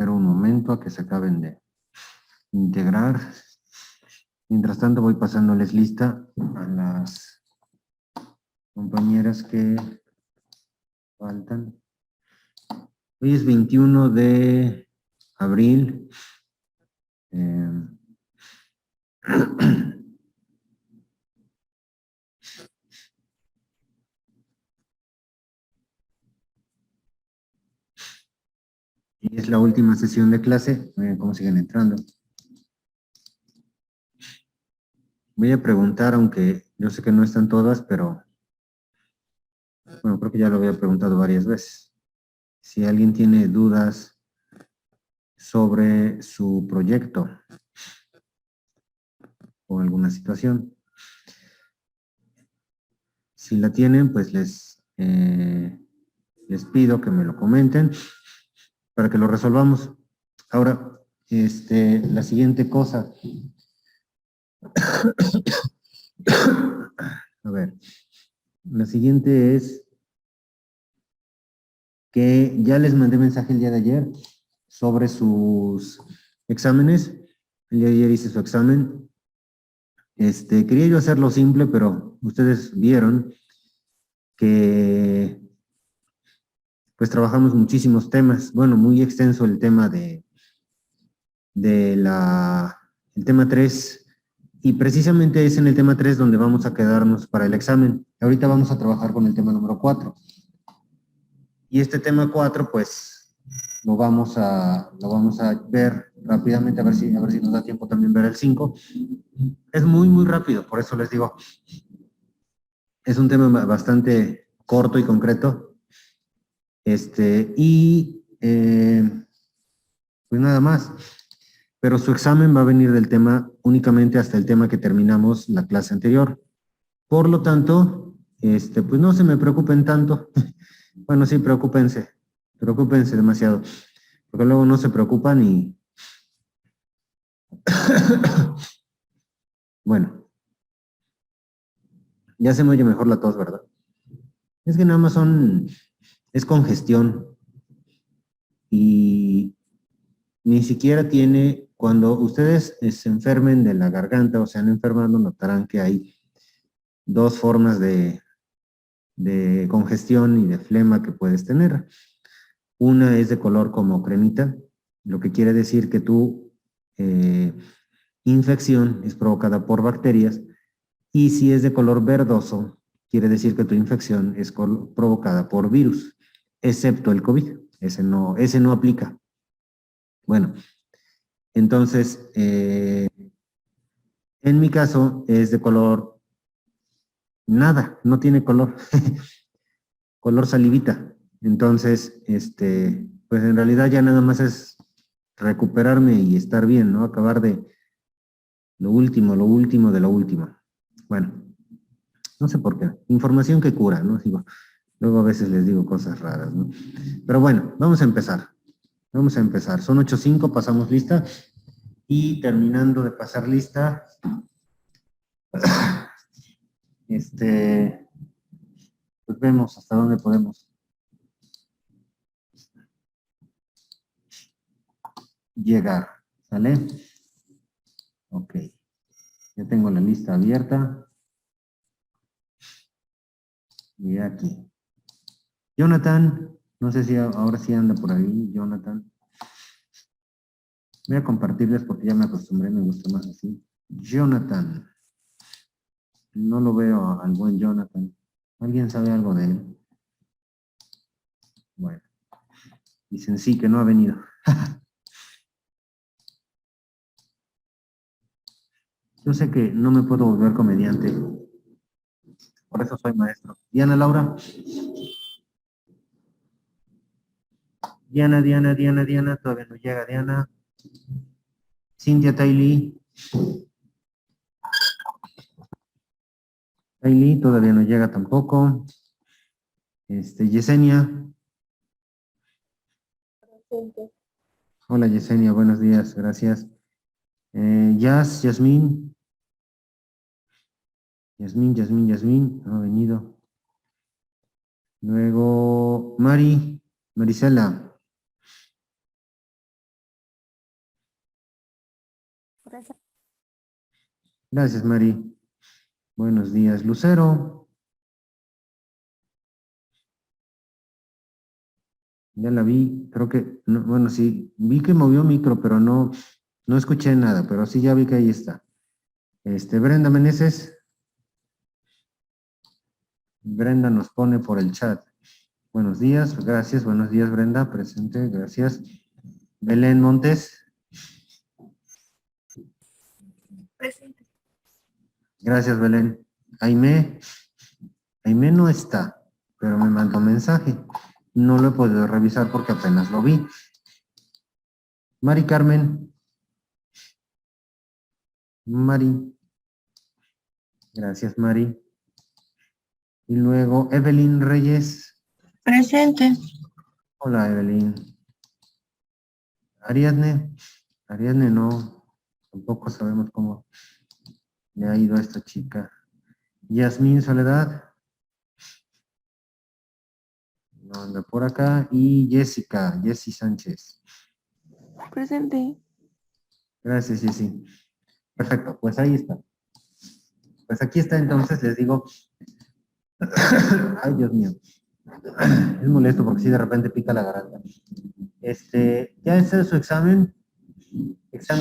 Espero un momento a que se acaben de integrar. Mientras tanto voy pasándoles lista a las compañeras que faltan. Hoy es 21 de abril. Y es la última sesión de clase. Miren cómo siguen entrando. Voy a preguntar, aunque yo sé que no están todas, pero bueno, creo que ya lo había preguntado varias veces. Si alguien tiene dudas sobre su proyecto o alguna situación. Si la tienen, pues les pido que me lo comenten para que lo resolvamos. Ahora, la siguiente cosa. A ver, la siguiente es que ya les mandé mensaje el día de ayer sobre sus exámenes. El día de ayer hice su examen. Quería yo hacerlo simple, pero ustedes vieron que pues trabajamos muchísimos temas. Bueno, muy extenso el tema el tema 3, y precisamente es en el tema 3 donde vamos a quedarnos para el examen. Ahorita vamos a trabajar con el tema número 4. Y este tema 4, pues, lo vamos a ver rápidamente, a ver si nos da tiempo también ver el 5. Es muy, muy rápido, por eso les digo, es un tema bastante corto y concreto. Pues nada más. Pero su examen va a venir del tema únicamente hasta el tema que terminamos la clase anterior. Por lo tanto, pues no se me preocupen tanto. Bueno, sí, preocúpense demasiado, porque luego no se preocupan y... Bueno, ya se me oye mejor la tos, ¿verdad? Es que nada más es congestión y ni siquiera tiene, cuando ustedes se enfermen de la garganta o se han enfermado, notarán que hay dos formas de congestión y de flema que puedes tener. Una es de color como cremita, lo que quiere decir que tu infección es provocada por bacterias, y si es de color verdoso, quiere decir que tu infección es provocada por virus, excepto el COVID. Ese no aplica. Bueno, entonces, en mi caso es de color nada, no tiene color, color salivita. Entonces, pues en realidad ya nada más es recuperarme y estar bien, ¿no? Acabar de lo último de lo último. Bueno, no sé por qué. Información que cura, ¿no? Digo, luego a veces les digo cosas raras, ¿no? Pero bueno, vamos a empezar. Vamos a empezar. Son 8:05, pasamos lista. Y terminando de pasar lista, pues vemos hasta dónde podemos llegar. ¿Sale? Ok. Ya tengo la lista abierta. Y aquí. Jonathan, no sé si ahora sí anda por ahí, Jonathan. Voy a compartirles porque ya me acostumbré, me gusta más así. Jonathan. No lo veo al buen Jonathan. ¿Alguien sabe algo de él? Bueno. Dicen sí, que no ha venido. Yo sé que no me puedo volver comediante. Por eso soy maestro. Diana Laura. Diana. Todavía no llega Diana. Cintia Tailey. Tailey todavía no llega tampoco. Yesenia. Hola Yesenia, buenos días, gracias. Yasmín. Yasmín, no ha venido. Luego, Marisela. Gracias, Mari. Buenos días, Lucero. Ya la vi, creo que, no, bueno, sí, vi que movió micro, pero no escuché nada, pero sí ya vi que ahí está. Brenda Meneses. Brenda nos pone por el chat. Buenos días, gracias, buenos días, Brenda, presente, gracias. Belén Montes. Presente. Gracias, Belén. Aimé no está, pero me mandó mensaje. No lo he podido revisar porque apenas lo vi. Mari Carmen. Mari. Gracias, Mari. Y luego Evelyn Reyes. Presente. Hola, Evelyn. Ariadne. Ariadne no. Tampoco sabemos cómo le ha ido a esta chica. Yasmín Soledad. No anda por acá. Y Jessica. Jessy Sánchez. Presente. Gracias, Jessy. Perfecto, pues ahí está. Pues aquí está entonces, les digo. Ay, Dios mío. Es molesto porque si de repente pica la garganta. Ya este es su examen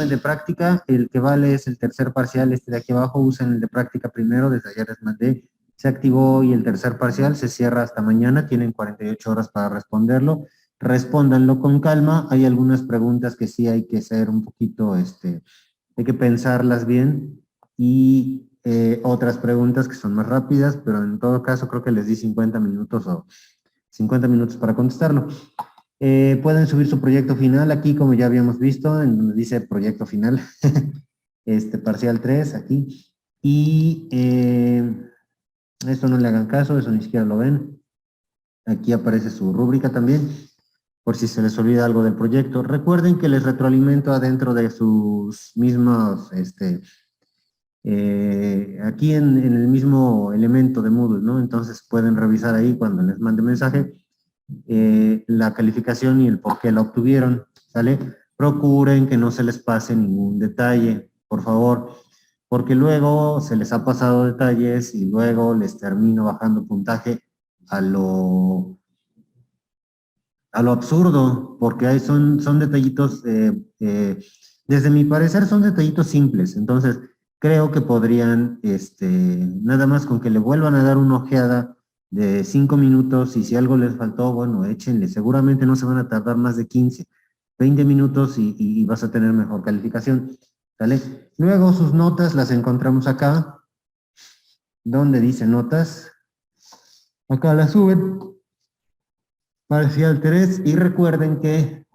de práctica. El que vale es el tercer parcial, de aquí abajo. Usen el de práctica primero, desde ayer les mandé. Se activó y el tercer parcial se cierra hasta mañana. Tienen 48 horas para responderlo. Respóndanlo con calma. Hay algunas preguntas que sí hay que ser un poquito, hay que pensarlas bien. Y otras preguntas que son más rápidas, pero en todo caso creo que les di 50 minutos o 50 minutos para contestarlo. Pueden subir su proyecto final aquí, como ya habíamos visto, en donde dice proyecto final, parcial 3, aquí. Y esto no le hagan caso, eso ni siquiera lo ven. Aquí aparece su rúbrica también, por si se les olvida algo del proyecto. Recuerden que les retroalimento adentro de sus mismos, aquí en el mismo elemento de Moodle, ¿no? Entonces pueden revisar ahí cuando les mande mensaje la calificación y el por qué la obtuvieron, ¿sale? Procuren que no se les pase ningún detalle, por favor, porque luego se les ha pasado detalles y luego les termino bajando puntaje a lo absurdo, porque son detallitos, desde mi parecer son detallitos simples, entonces creo que podrían, nada más con que le vuelvan a dar una ojeada de 5 minutos y si algo les faltó, bueno, échenle, seguramente no se van a tardar más de 15, 20 minutos y vas a tener mejor calificación, ¿sale? Luego sus notas las encontramos acá, donde dice notas, acá las suben, parcial 3, y recuerden que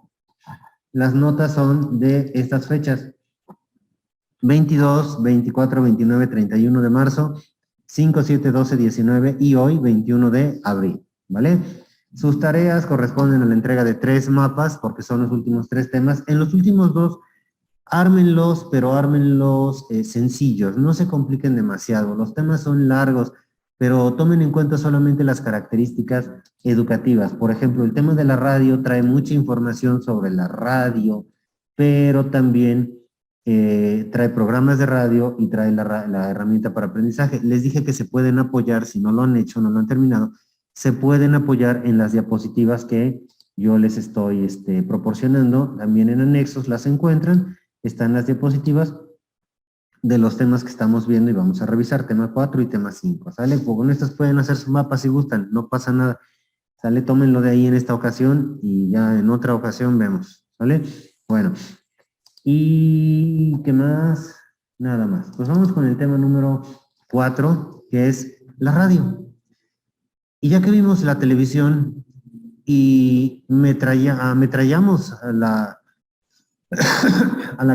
las notas son de estas fechas: 22, 24, 29, 31 de marzo, 5, 7, 12, 19 y hoy 21 de abril, ¿vale? Sus tareas corresponden a la entrega de 3 mapas porque son los últimos 3 temas. En los últimos 2, ármenlos, pero ármenlos sencillos, no se compliquen demasiado. Los temas son largos, pero tomen en cuenta solamente las características educativas. Por ejemplo, el tema de la radio trae mucha información sobre la radio, pero también trae programas de radio y trae la herramienta para aprendizaje. Les dije que se pueden apoyar, si no lo han hecho, no lo han terminado, se pueden apoyar en las diapositivas que yo les estoy proporcionando. También en anexos las encuentran, están las diapositivas de los temas que estamos viendo y vamos a revisar, tema 4 y tema 5, ¿sale? Pues con estas pueden hacer su mapa si gustan, no pasa nada, ¿sale? Tómenlo de ahí en esta ocasión y ya en otra ocasión vemos, ¿sale? Bueno, ¿y qué más? Nada más. Pues vamos con el tema número 4, que es la radio. Y ya que vimos la televisión y traíamos a la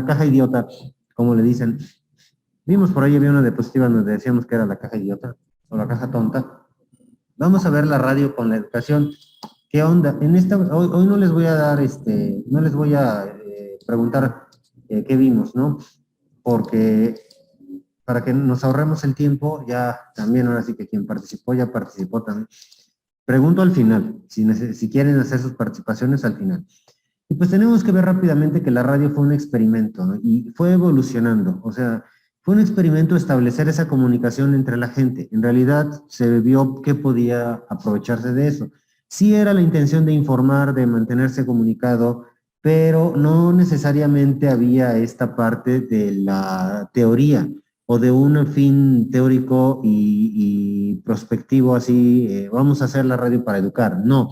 caja idiota, como le dicen, vimos por ahí, había una diapositiva donde decíamos que era la caja idiota o la caja tonta. Vamos a ver la radio con la educación. ¿Qué onda? Hoy no les voy a dar, no les voy a preguntar qué vimos, ¿no? Porque para que nos ahorremos el tiempo, ya también ahora sí que quien participó, ya participó también. Pregunto al final, si quieren hacer sus participaciones al final. Y pues tenemos que ver rápidamente que la radio fue un experimento, ¿no? Y fue evolucionando, o sea, Fue un experimento establecer esa comunicación entre la gente. En realidad se vio que podía aprovecharse de eso. Sí era la intención de informar, de mantenerse comunicado, pero no necesariamente había esta parte de la teoría o de un fin teórico y prospectivo así, vamos a hacer la radio para educar. No,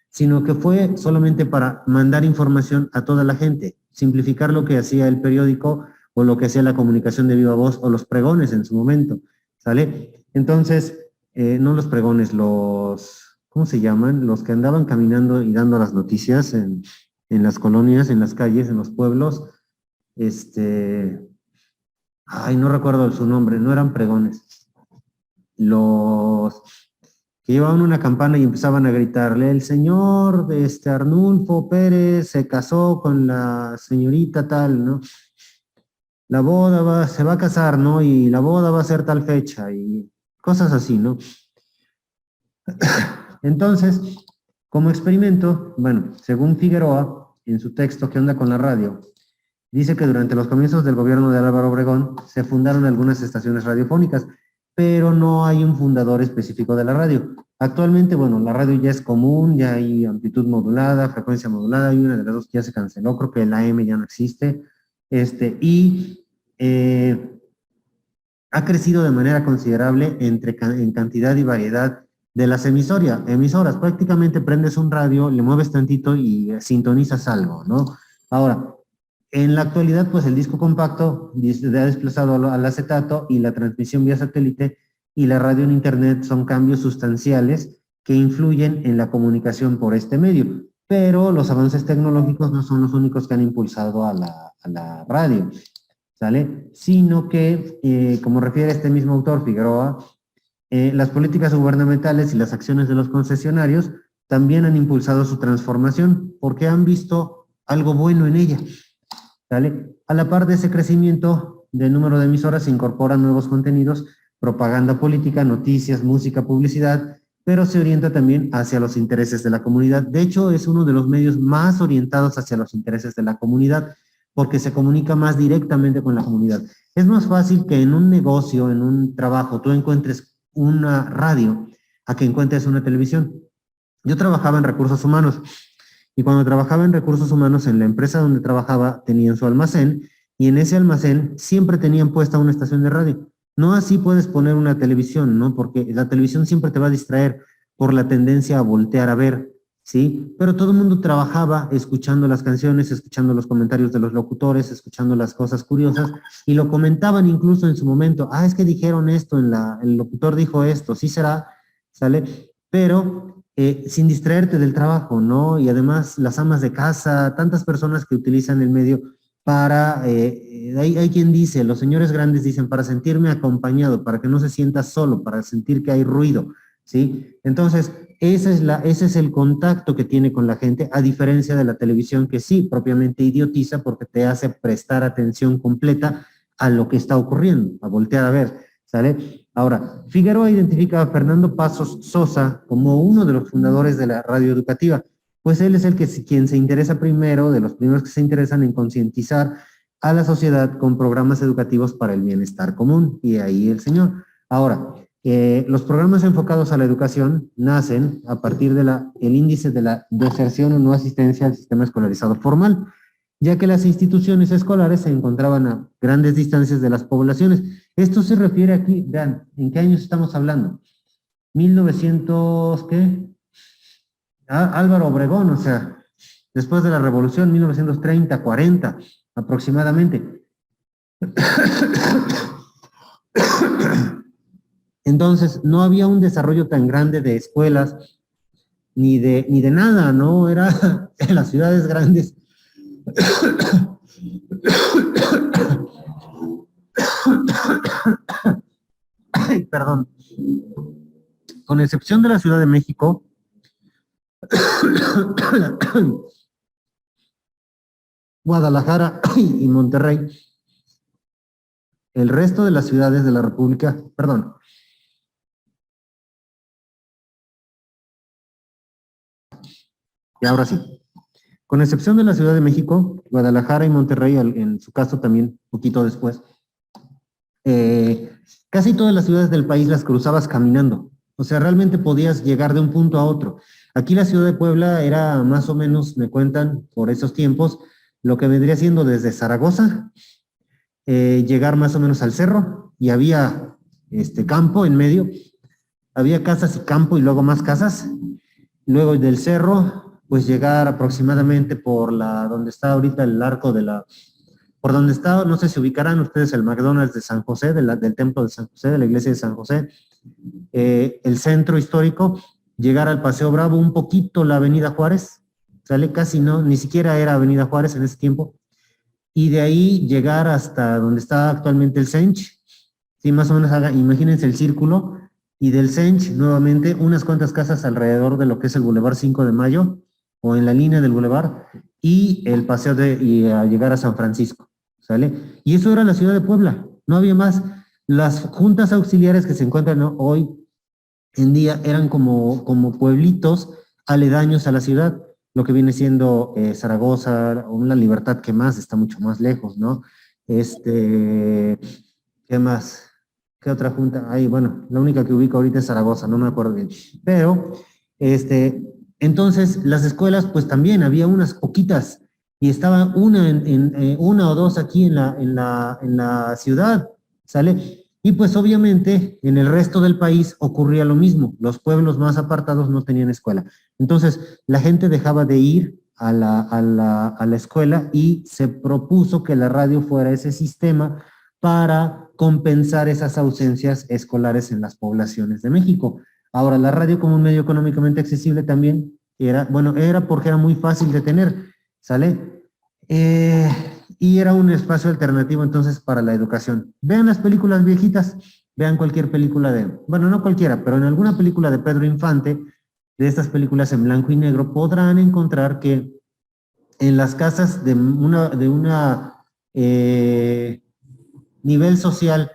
sino que fue solamente para mandar información a toda la gente, simplificar lo que hacía el periódico o lo que hacía la comunicación de viva voz o los pregones en su momento, ¿sale? Entonces, no los pregones, ¿cómo se llaman? Los que andaban caminando y dando las noticias en las colonias, en las calles, en los pueblos, ay, no recuerdo su nombre, no eran pregones. Los que llevaban una campana y empezaban a gritarle, el señor Arnulfo Pérez se casó con la señorita tal, ¿no? La boda se va a casar, ¿no? Y la boda va a ser tal fecha y cosas así, ¿no? Entonces, como experimento, bueno, según Figueroa, en su texto ¿Qué onda con la radio?, dice que durante los comienzos del gobierno de Álvaro Obregón se fundaron algunas estaciones radiofónicas, pero no hay un fundador específico de la radio. Actualmente, bueno, la radio ya es común, ya hay amplitud modulada, frecuencia modulada, y una de las dos ya se canceló, creo que el AM ya no existe, y ha crecido de manera considerable en cantidad y variedad de las emisoras. Prácticamente prendes un radio, le mueves tantito y sintonizas algo, ¿no? Ahora, en la actualidad, pues el disco compacto ha desplazado al acetato y la transmisión vía satélite y la radio en internet son cambios sustanciales que influyen en la comunicación por este medio. Pero los avances tecnológicos no son los únicos que han impulsado a la radio, ¿sale? Sino que, como refiere este mismo autor, Figueroa, las políticas gubernamentales y las acciones de los concesionarios también han impulsado su transformación porque han visto algo bueno en ella, ¿sale? A la par de ese crecimiento del número de emisoras se incorporan nuevos contenidos, propaganda política, noticias, música, publicidad, pero se orienta también hacia los intereses de la comunidad. De hecho, es uno de los medios más orientados hacia los intereses de la comunidad, porque se comunica más directamente con la comunidad. Es más fácil que en un negocio, en un trabajo, tú encuentres una radio a que encuentres una televisión. Yo trabajaba en recursos humanos y cuando trabajaba en recursos humanos en la empresa donde trabajaba tenían su almacén y en ese almacén siempre tenían puesta una estación de radio. No así puedes poner una televisión, ¿no? Porque la televisión siempre te va a distraer por la tendencia a voltear a ver, ¿sí? Pero todo el mundo trabajaba escuchando las canciones, escuchando los comentarios de los locutores, escuchando las cosas curiosas y lo comentaban incluso en su momento. Ah, es que dijeron esto, el locutor dijo esto, sí será, ¿sale? Pero sin distraerte del trabajo, ¿no? Y además las amas de casa, tantas personas que utilizan el medio para, hay quien dice, los señores grandes dicen, para sentirme acompañado, para que no se sienta solo, para sentir que hay ruido, ¿sí? Entonces, ese es el contacto que tiene con la gente, a diferencia de la televisión que sí, propiamente idiotiza porque te hace prestar atención completa a lo que está ocurriendo, a voltear a ver, ¿sale? Ahora, Figueroa identifica a Fernando Pasos Sosa como uno de los fundadores de la radio educativa, pues él es quien se interesa primero, de los primeros que se interesan en concientizar a la sociedad con programas educativos para el bienestar común, y ahí el señor. Ahora, los programas enfocados a la educación nacen a partir del índice de la deserción o no asistencia al sistema escolarizado formal, ya que las instituciones escolares se encontraban a grandes distancias de las poblaciones. Esto se refiere aquí, vean, ¿en qué años estamos hablando? 1900, ¿qué? Álvaro Obregón, o sea, después de la revolución, 1930, 40 aproximadamente. Entonces, no había un desarrollo tan grande de escuelas, ni de nada, ¿no? Era en las ciudades grandes. Ay, perdón. Con excepción de la Ciudad de México, Guadalajara y Monterrey, el resto de las ciudades de la República, perdón, y ahora sí, con excepción de la Ciudad de México, Guadalajara y Monterrey, en su caso también, poquito después, casi todas las ciudades del país las cruzabas caminando. O sea, realmente podías llegar de un punto a otro. Aquí la ciudad de Puebla era más o menos, me cuentan, por esos tiempos, lo que vendría siendo desde Zaragoza, llegar más o menos al cerro, y había campo en medio, había casas y campo y luego más casas. Luego del cerro, pues llegar aproximadamente por donde está ahorita el arco por donde está, no sé si ubicarán ustedes el McDonald's de San José, del templo de San José, de la iglesia de San José, el centro histórico, llegar al Paseo Bravo, un poquito la Avenida Juárez, sale casi no, ni siquiera era Avenida Juárez en ese tiempo, y de ahí llegar hasta donde está actualmente el Sench, sí, más o menos imagínense el círculo, y del Sench nuevamente unas cuantas casas alrededor de lo que es el Boulevard 5 de Mayo, o en la línea del Boulevard, y el paseo y a llegar a San Francisco, ¿sale? Y eso era la ciudad de Puebla, no había más. Las juntas auxiliares que se encuentran, ¿no?, hoy en día eran como pueblitos aledaños a la ciudad, lo que viene siendo Zaragoza, una Libertad que más, está mucho más lejos, ¿no? ¿Qué más? ¿Qué otra junta? Ay, bueno, la única que ubico ahorita es Zaragoza, no me acuerdo bien. Pero, entonces, las escuelas, pues también había unas poquitas, y estaba una o dos aquí en la ciudad, ¿sale? Y pues obviamente en el resto del país ocurría lo mismo, los pueblos más apartados no tenían escuela. Entonces, la gente dejaba de ir a la escuela, y se propuso que la radio fuera ese sistema para compensar esas ausencias escolares en las poblaciones de México. Ahora, la radio como un medio económicamente accesible también era porque era muy fácil de tener, ¿sale? Y era un espacio alternativo entonces para la educación. Vean las películas viejitas, vean cualquier película bueno, no cualquiera, pero en alguna película de Pedro Infante, de estas películas en blanco y negro, podrán encontrar que en las casas de una nivel social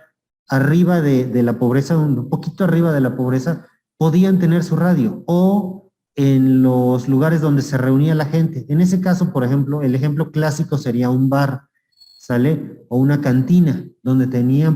arriba de la pobreza, un poquito arriba de la pobreza, podían tener su radio, o en los lugares donde se reunía la gente. En ese caso, por ejemplo, el ejemplo clásico sería un bar, ¿sale? O una cantina, donde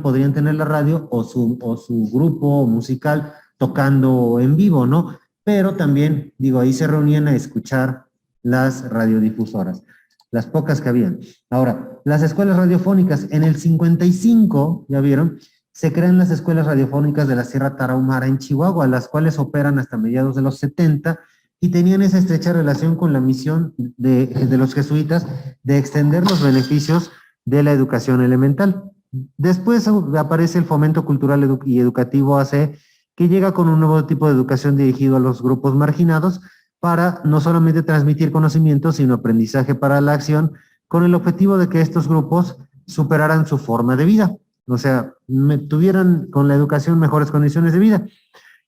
podrían tener la radio o su grupo musical tocando en vivo, ¿no? Pero también, digo, ahí se reunían a escuchar las radiodifusoras, las pocas que habían. Ahora, las escuelas radiofónicas, en el 55, ya vieron, se crean las escuelas radiofónicas de la Sierra Tarahumara en Chihuahua, las cuales operan hasta mediados de los 70 y tenían esa estrecha relación con la misión de los jesuitas de extender los beneficios de la educación elemental. Después aparece el Fomento Cultural y Educativo AC, que llega con un nuevo tipo de educación dirigido a los grupos marginados para no solamente transmitir conocimiento, sino aprendizaje para la acción, con el objetivo de que estos grupos superaran su forma de vida, o sea, tuvieran con la educación mejores condiciones de vida.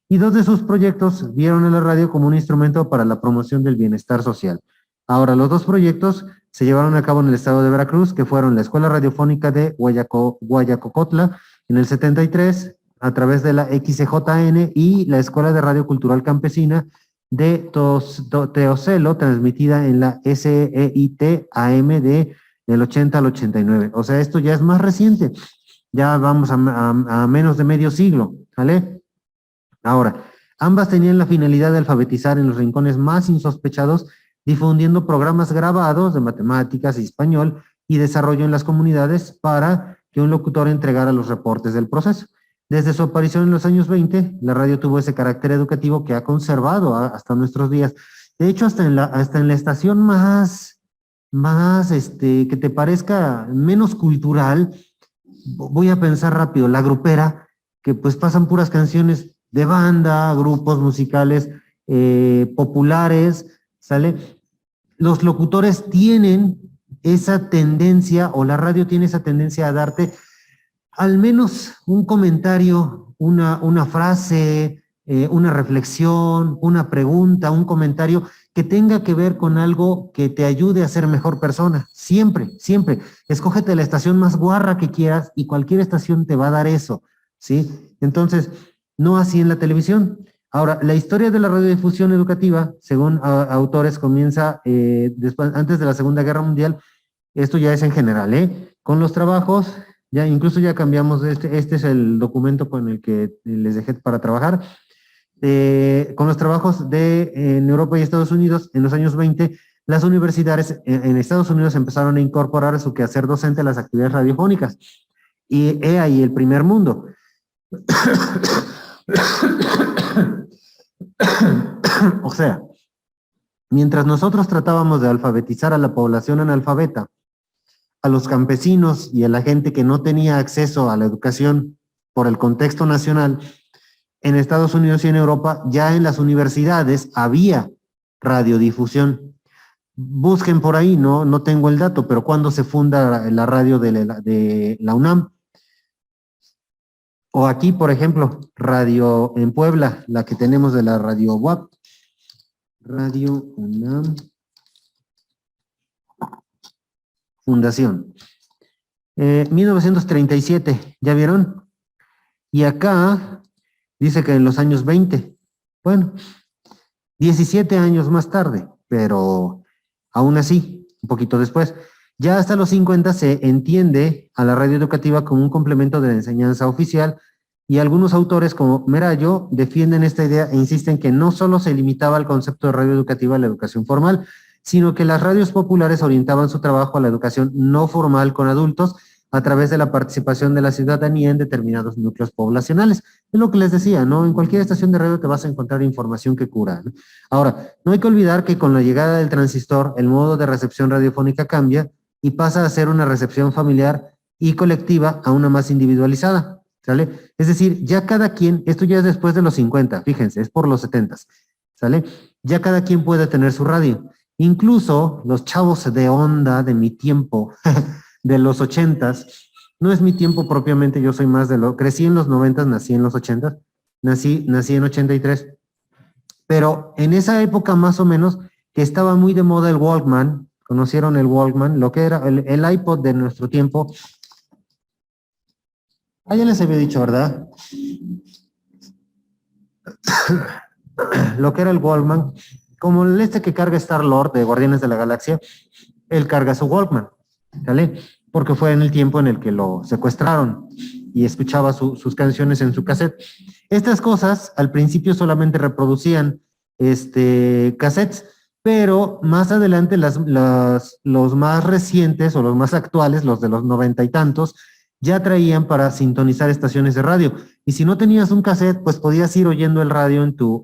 Y dos de sus proyectos vieron a la radio como un instrumento para la promoción del bienestar social. Ahora, los dos proyectos se llevaron a cabo en el estado de Veracruz, que fueron la Escuela Radiofónica de Guayacocotla en el 73, a través de la XCJN, y la Escuela de Radio Cultural Campesina de Teocelo, transmitida en la SEIT AM del 80 al 89. O sea, esto ya es más reciente. Ya vamos a menos de medio siglo, ¿vale? Ahora, ambas tenían la finalidad de alfabetizar en los rincones más insospechados, difundiendo programas grabados de matemáticas y español y desarrollo en las comunidades para que un locutor entregara los reportes del proceso. Desde su aparición en los años 20, la radio tuvo ese carácter educativo que ha conservado hasta nuestros días. De hecho, hasta en la estación más que te parezca menos cultural, voy a pensar rápido, la grupera, que pues pasan puras canciones de banda, grupos musicales populares, ¿sale? Los locutores tienen esa tendencia, o la radio tiene esa tendencia a darte al menos un comentario, una frase, una reflexión, una pregunta, un comentario que tenga que ver con algo que te ayude a ser mejor persona. Siempre, siempre. Escógete la estación más guarra que quieras y cualquier estación te va a dar eso, ¿sí? Entonces, no así en la televisión. Ahora, la historia de la radiodifusión educativa, según autores, comienza antes de la Segunda Guerra Mundial. Esto ya es en general, con los trabajos Ya, incluso ya cambiamos, este es el documento con el que les dejé para trabajar. Con los trabajos en Europa y Estados Unidos, en los años 20, las universidades en Estados Unidos empezaron a incorporar a su quehacer docente las actividades radiofónicas. Y he ahí el primer mundo. O sea, mientras nosotros tratábamos de alfabetizar a la población analfabeta, a los campesinos y a la gente que no tenía acceso a la educación por el contexto nacional, en Estados Unidos y en Europa, ya en las universidades había radiodifusión. Busquen por ahí, no tengo el dato, pero cuando se funda la radio de la UNAM. O aquí, por ejemplo, radio en Puebla, la que tenemos de la radio UAP. Radio UNAM. Fundación. 1937, ¿ya vieron? Y acá dice que en los años 20. Bueno, 17 años más tarde, pero aún así, un poquito después. Ya hasta los 50 se entiende a la radio educativa como un complemento de la enseñanza oficial y algunos autores como Merallo defienden esta idea e insisten que no solo se limitaba al concepto de radio educativa a la educación formal, sino que las radios populares orientaban su trabajo a la educación no formal con adultos a través de la participación de la ciudadanía en determinados núcleos poblacionales. Es lo que les decía, ¿no? En cualquier estación de radio te vas a encontrar información que cura, ¿no? Ahora, no hay que olvidar que con la llegada del transistor, el modo de recepción radiofónica cambia y pasa a ser una recepción familiar y colectiva a una más individualizada, ¿sale? Es decir, ya cada quien, esto ya es después de los 50, fíjense, es por los 70, ¿sale? Ya cada quien puede tener su radio. Incluso los chavos de onda de mi tiempo, de los 80s, no es mi tiempo propiamente, yo soy más crecí en los 90s, nací en los 80s, nací en 83, pero en esa época más o menos que estaba muy de moda el Walkman, conocieron el Walkman, lo que era el iPod de nuestro tiempo. Ah, ya les había dicho, ¿verdad? Lo que era el Walkman, como el que carga Star-Lord de Guardianes de la Galaxia, él carga su Walkman, ¿sale? Porque fue en el tiempo en el que lo secuestraron y escuchaba sus canciones en su cassette. Estas cosas al principio solamente reproducían cassettes, pero más adelante los más recientes o los más actuales, los de los 90 y tantos, ya traían para sintonizar estaciones de radio. Y si no tenías un cassette, pues podías ir oyendo el radio en tu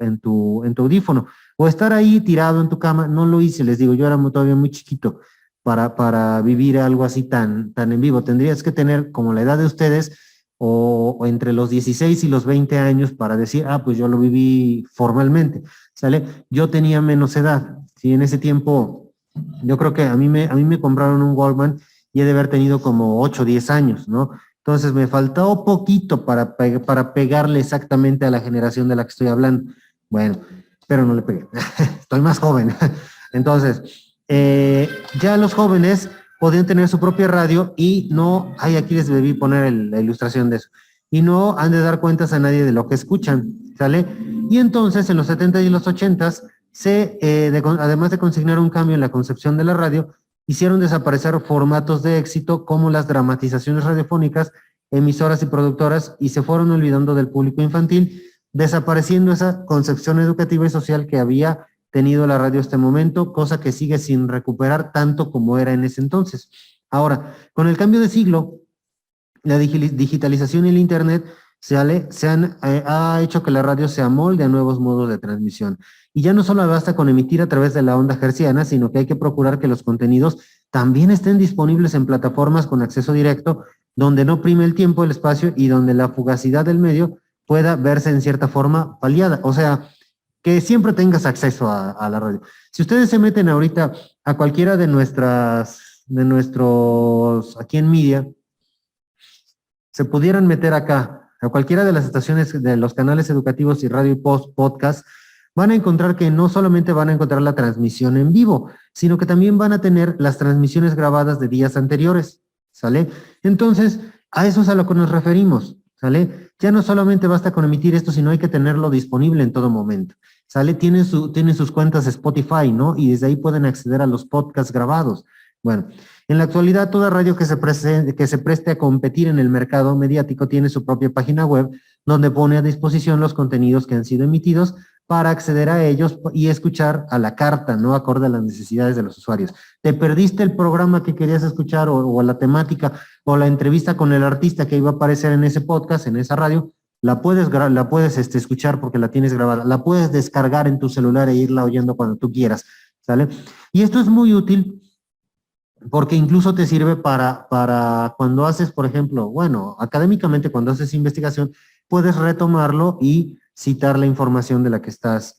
audífono o estar ahí tirado en tu cama. No lo hice, les digo, yo era todavía muy chiquito para vivir algo así tan en vivo. Tendrías que tener como la edad de ustedes o entre los 16 y los 20 años para decir, pues yo lo viví formalmente, ¿sale? Yo tenía menos edad, ¿sí? En ese tiempo, yo creo que a mí me compraron un Walkman y he de haber tenido como 8 o 10 años, ¿no? Entonces me faltó poquito para pegarle exactamente a la generación de la que estoy hablando. Bueno, pero no le pegué, estoy más joven. Entonces, ya los jóvenes podían tener su propia radio y no, aquí les debí poner la ilustración de eso, y no han de dar cuentas a nadie de lo que escuchan, ¿sale? Y entonces en los 70 y los 80 además de consignar un cambio en la concepción de la radio, hicieron desaparecer formatos de éxito como las dramatizaciones radiofónicas, emisoras y productoras, y se fueron olvidando del público infantil, desapareciendo esa concepción educativa y social que había tenido la radio hasta el momento, cosa que sigue sin recuperar tanto como era en ese entonces. Ahora, con el cambio de siglo, la digitalización y el internet ha hecho que la radio se amolde a nuevos modos de transmisión. Y ya no solo basta con emitir a través de la onda hertziana, sino que hay que procurar que los contenidos también estén disponibles en plataformas con acceso directo, donde no prime el tiempo, el espacio y donde la fugacidad del medio pueda verse en cierta forma paliada. O sea, que siempre tengas acceso a la radio. Si ustedes se meten ahorita a cualquiera de nuestros, aquí en Media, se pudieran meter acá, a cualquiera de las estaciones de los canales educativos y radio y podcast, van a encontrar que no solamente van a encontrar la transmisión en vivo, sino que también van a tener las transmisiones grabadas de días anteriores, ¿sale? Entonces, a eso es a lo que nos referimos, ¿sale? Ya no solamente basta con emitir esto, sino hay que tenerlo disponible en todo momento, ¿sale? Tienen sus cuentas de Spotify, ¿no? Y desde ahí pueden acceder a los podcasts grabados. Bueno, en la actualidad toda radio que se preste a competir en el mercado mediático tiene su propia página web donde pone a disposición los contenidos que han sido emitidos para acceder a ellos y escuchar a la carta, no acorde a las necesidades de los usuarios. Te perdiste el programa que querías escuchar o la temática o la entrevista con el artista que iba a aparecer en ese podcast, en esa radio, la puedes escuchar porque la tienes grabada, la puedes descargar en tu celular e irla oyendo cuando tú quieras, ¿sale? Y esto es muy útil porque incluso te sirve para cuando haces, por ejemplo, bueno, académicamente cuando haces investigación, puedes retomarlo y citar la información de la que estás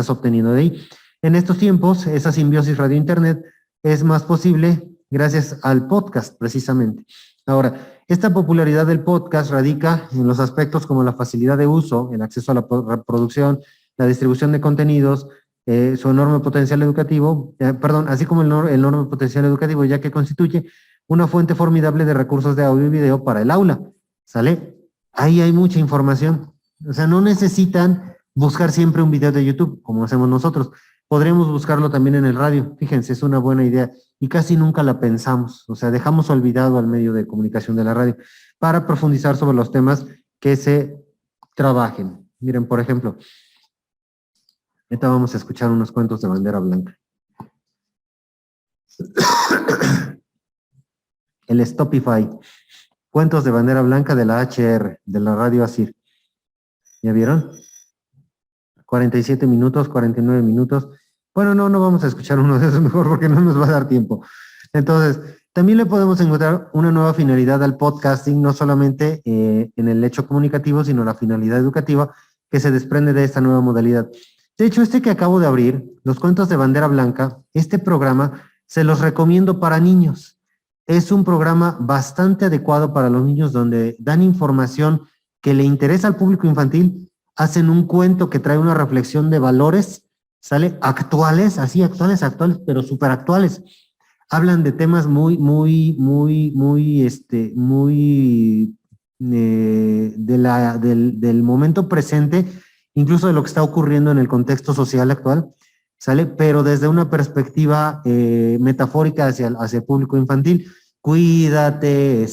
obteniendo de ahí. En estos tiempos, esa simbiosis radio-internet es más posible gracias al podcast, precisamente. Ahora, esta popularidad del podcast radica en los aspectos como la facilidad de uso, el acceso a la reproducción, la distribución de contenidos, su enorme potencial educativo, así como el enorme potencial educativo, ya que constituye una fuente formidable de recursos de audio y video para el aula, ¿sale? Ahí hay mucha información, o sea, no necesitan buscar siempre un video de YouTube, como hacemos nosotros, podremos buscarlo también en el radio, fíjense, es una buena idea, y casi nunca la pensamos, o sea, dejamos olvidado al medio de comunicación de la radio, para profundizar sobre los temas que se trabajen. Miren, por ejemplo, ahorita vamos a escuchar unos cuentos de bandera blanca. El Stopify. Cuentos de bandera blanca de la HR, de la radio ASIR. ¿Ya vieron? 47 minutos, 49 minutos. Bueno, no vamos a escuchar uno de esos mejor porque no nos va a dar tiempo. Entonces, también le podemos encontrar una nueva finalidad al podcasting, no solamente en el hecho comunicativo, sino la finalidad educativa que se desprende de esta nueva modalidad. De hecho, este que acabo de abrir, Los Cuentos de Bandera Blanca, este programa se los recomiendo para niños. Es un programa bastante adecuado para los niños donde dan información que le interesa al público infantil, hacen un cuento que trae una reflexión de valores, ¿sale? Actuales, así actuales, pero súper actuales. Hablan de temas del momento presente, incluso de lo que está ocurriendo en el contexto social actual, ¿sale? Pero desde una perspectiva metafórica hacia el público infantil. Cuídate,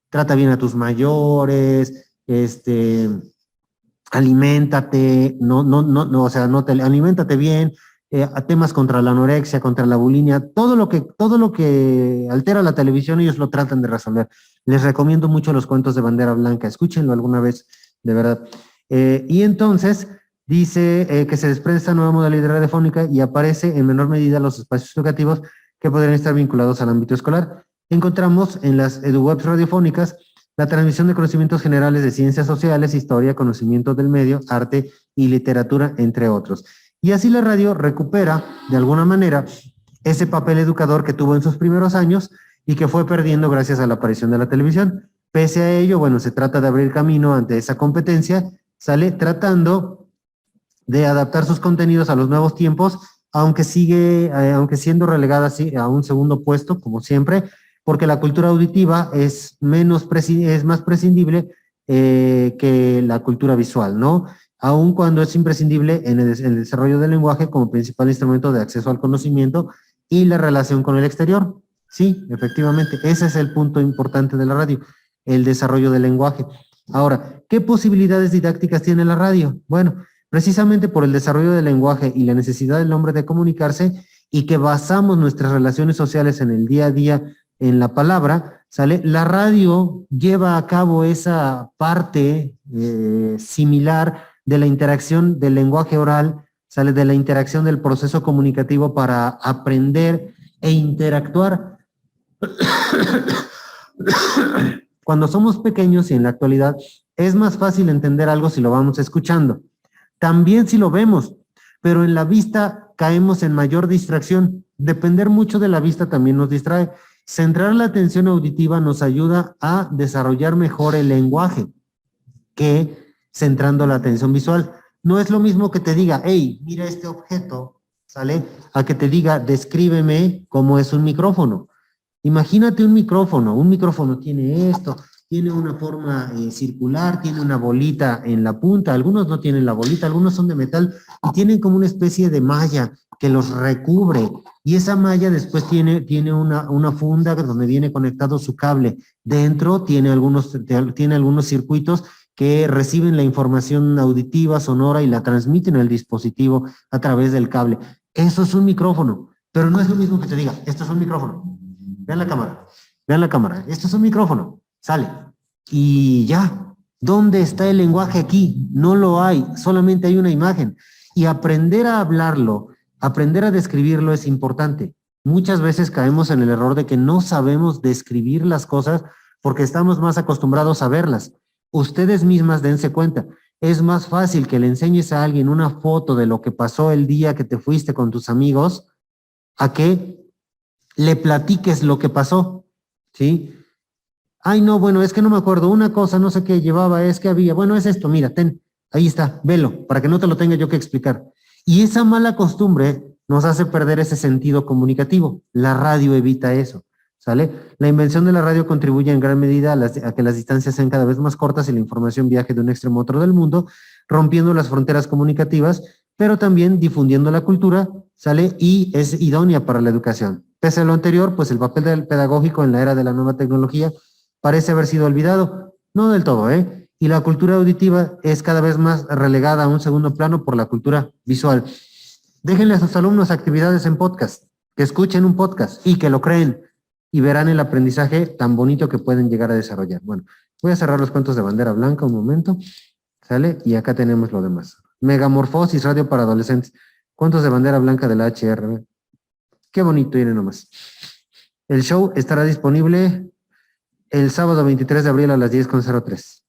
trata bien a tus mayores, aliméntate, aliméntate bien, a temas contra la anorexia, contra la bulimia, todo lo que altera la televisión, ellos lo tratan de resolver. Les recomiendo mucho los cuentos de bandera blanca, escúchenlo alguna vez, de verdad. Y entonces dice que se desprende esta nueva modalidad radiofónica y aparece en menor medida los espacios educativos que podrían estar vinculados al ámbito escolar. Encontramos en las eduwebs radiofónicas la transmisión de conocimientos generales de ciencias sociales, historia, conocimiento del medio, arte y literatura, entre otros. Y así la radio recupera, de alguna manera, ese papel educador que tuvo en sus primeros años y que fue perdiendo gracias a la aparición de la televisión. Pese a ello, bueno, se trata de abrir camino ante esa competencia, sale tratando de adaptar sus contenidos a los nuevos tiempos, aunque siendo relegada así a un segundo puesto, como siempre, porque la cultura auditiva es más prescindible que la cultura visual, ¿no? Aun cuando es imprescindible en el desarrollo del lenguaje como principal instrumento de acceso al conocimiento y la relación con el exterior. Sí, efectivamente, ese es el punto importante de la radio, el desarrollo del lenguaje. Ahora, ¿qué posibilidades didácticas tiene la radio? Bueno, precisamente por el desarrollo del lenguaje y la necesidad del hombre de comunicarse y que basamos nuestras relaciones sociales en el día a día en la palabra, ¿sale? La radio lleva a cabo esa parte similar de la interacción del lenguaje oral, ¿sale? De la interacción del proceso comunicativo para aprender e interactuar. Cuando somos pequeños y en la actualidad, es más fácil entender algo si lo vamos escuchando. También si lo vemos, pero en la vista caemos en mayor distracción. Depender mucho de la vista también nos distrae. Centrar la atención auditiva nos ayuda a desarrollar mejor el lenguaje que centrando la atención visual. No es lo mismo que te diga, hey, mira este objeto, ¿sale? A que te diga, descríbeme cómo es un micrófono. Imagínate un micrófono tiene esto, tiene una forma circular, tiene una bolita en la punta, algunos no tienen la bolita, algunos son de metal y tienen como una especie de malla que los recubre. Y esa malla después tiene una funda donde viene conectado su cable. Dentro tiene algunos circuitos que reciben la información auditiva, sonora y la transmiten al dispositivo a través del cable. Eso es un micrófono, pero no es lo mismo que te diga, esto es un micrófono. Vean la cámara, esto es un micrófono, sale. Y ya, ¿dónde está el lenguaje aquí? No lo hay, solamente hay una imagen. Y aprender a hablarlo, aprender a describirlo es importante. Muchas veces caemos en el error de que no sabemos describir las cosas porque estamos más acostumbrados a verlas. Ustedes mismas dense cuenta. Es más fácil que le enseñes a alguien una foto de lo que pasó el día que te fuiste con tus amigos a que le platiques lo que pasó, ¿sí? Ay, no, bueno, es que no me acuerdo. Una cosa, no sé qué llevaba, es que había. Bueno, es esto, mira, ahí está, velo, para que no te lo tenga yo que explicar. Y esa mala costumbre nos hace perder ese sentido comunicativo. La radio evita eso, ¿sale? La invención de la radio contribuye en gran medida a que las distancias sean cada vez más cortas y la información viaje de un extremo a otro del mundo, rompiendo las fronteras comunicativas, pero también difundiendo la cultura, ¿sale? Y es idónea para la educación. Pese a lo anterior, pues el papel del pedagógico en la era de la nueva tecnología parece haber sido olvidado, no del todo, ¿eh? Y la cultura auditiva es cada vez más relegada a un segundo plano por la cultura visual. Déjenle a sus alumnos actividades en podcast, que escuchen un podcast y que lo creen y verán el aprendizaje tan bonito que pueden llegar a desarrollar. Bueno, voy a cerrar los cuentos de bandera blanca un momento, ¿sale? Y acá tenemos lo demás. Megamorfosis, radio para adolescentes. Cuentos de bandera blanca de la HR. Qué bonito, miren nomás. El show estará disponible el sábado 23 de abril a las 10:03.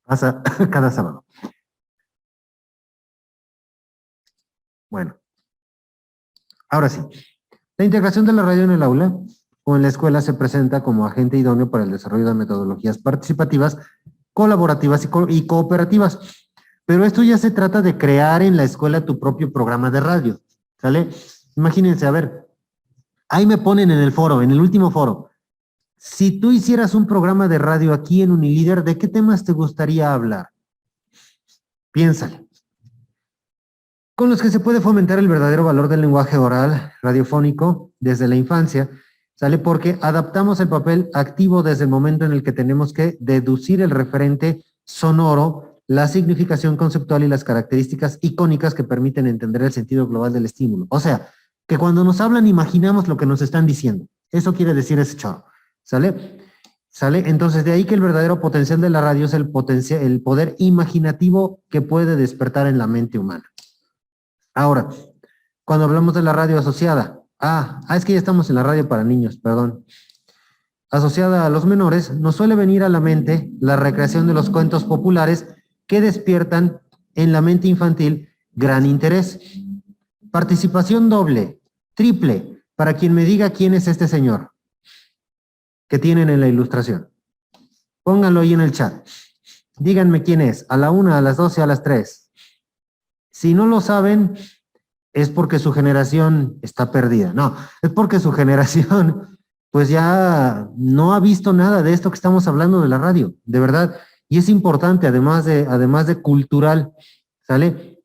Pasa cada sábado. Bueno, ahora sí. La integración de la radio en el aula o en la escuela se presenta como agente idóneo para el desarrollo de metodologías participativas, colaborativas y cooperativas. Pero esto ya se trata de crear en la escuela tu propio programa de radio, ¿sale? Imagínense, a ver, ahí me ponen en el foro, en el último foro, si tú hicieras un programa de radio aquí en Unilíder, ¿de qué temas te gustaría hablar? Piénsale. Con los que se puede fomentar el verdadero valor del lenguaje oral radiofónico desde la infancia, ¿sale? Porque adaptamos el papel activo desde el momento en el que tenemos que deducir el referente sonoro, la significación conceptual y las características icónicas que permiten entender el sentido global del estímulo. O sea, que cuando nos hablan imaginamos lo que nos están diciendo. Eso quiere decir ese chorro, ¿sale? ¿Sale? Entonces de ahí que el verdadero potencial de la radio es el poder imaginativo que puede despertar en la mente humana. Ahora, cuando hablamos de la radio asociada, es que ya estamos en la radio para niños, perdón. Asociada a los menores, nos suele venir a la mente la recreación de los cuentos populares que despiertan en la mente infantil gran interés. Participación doble, triple, para quien me diga quién es este señor que tienen en la ilustración. Pónganlo ahí en el chat. Díganme quién es, a la 1, a las 12, a las 3. Si no lo saben, es porque su generación está perdida. No, es porque su generación pues ya no ha visto nada de esto que estamos hablando de la radio, de verdad. Y es importante, además de cultural, ¿sale?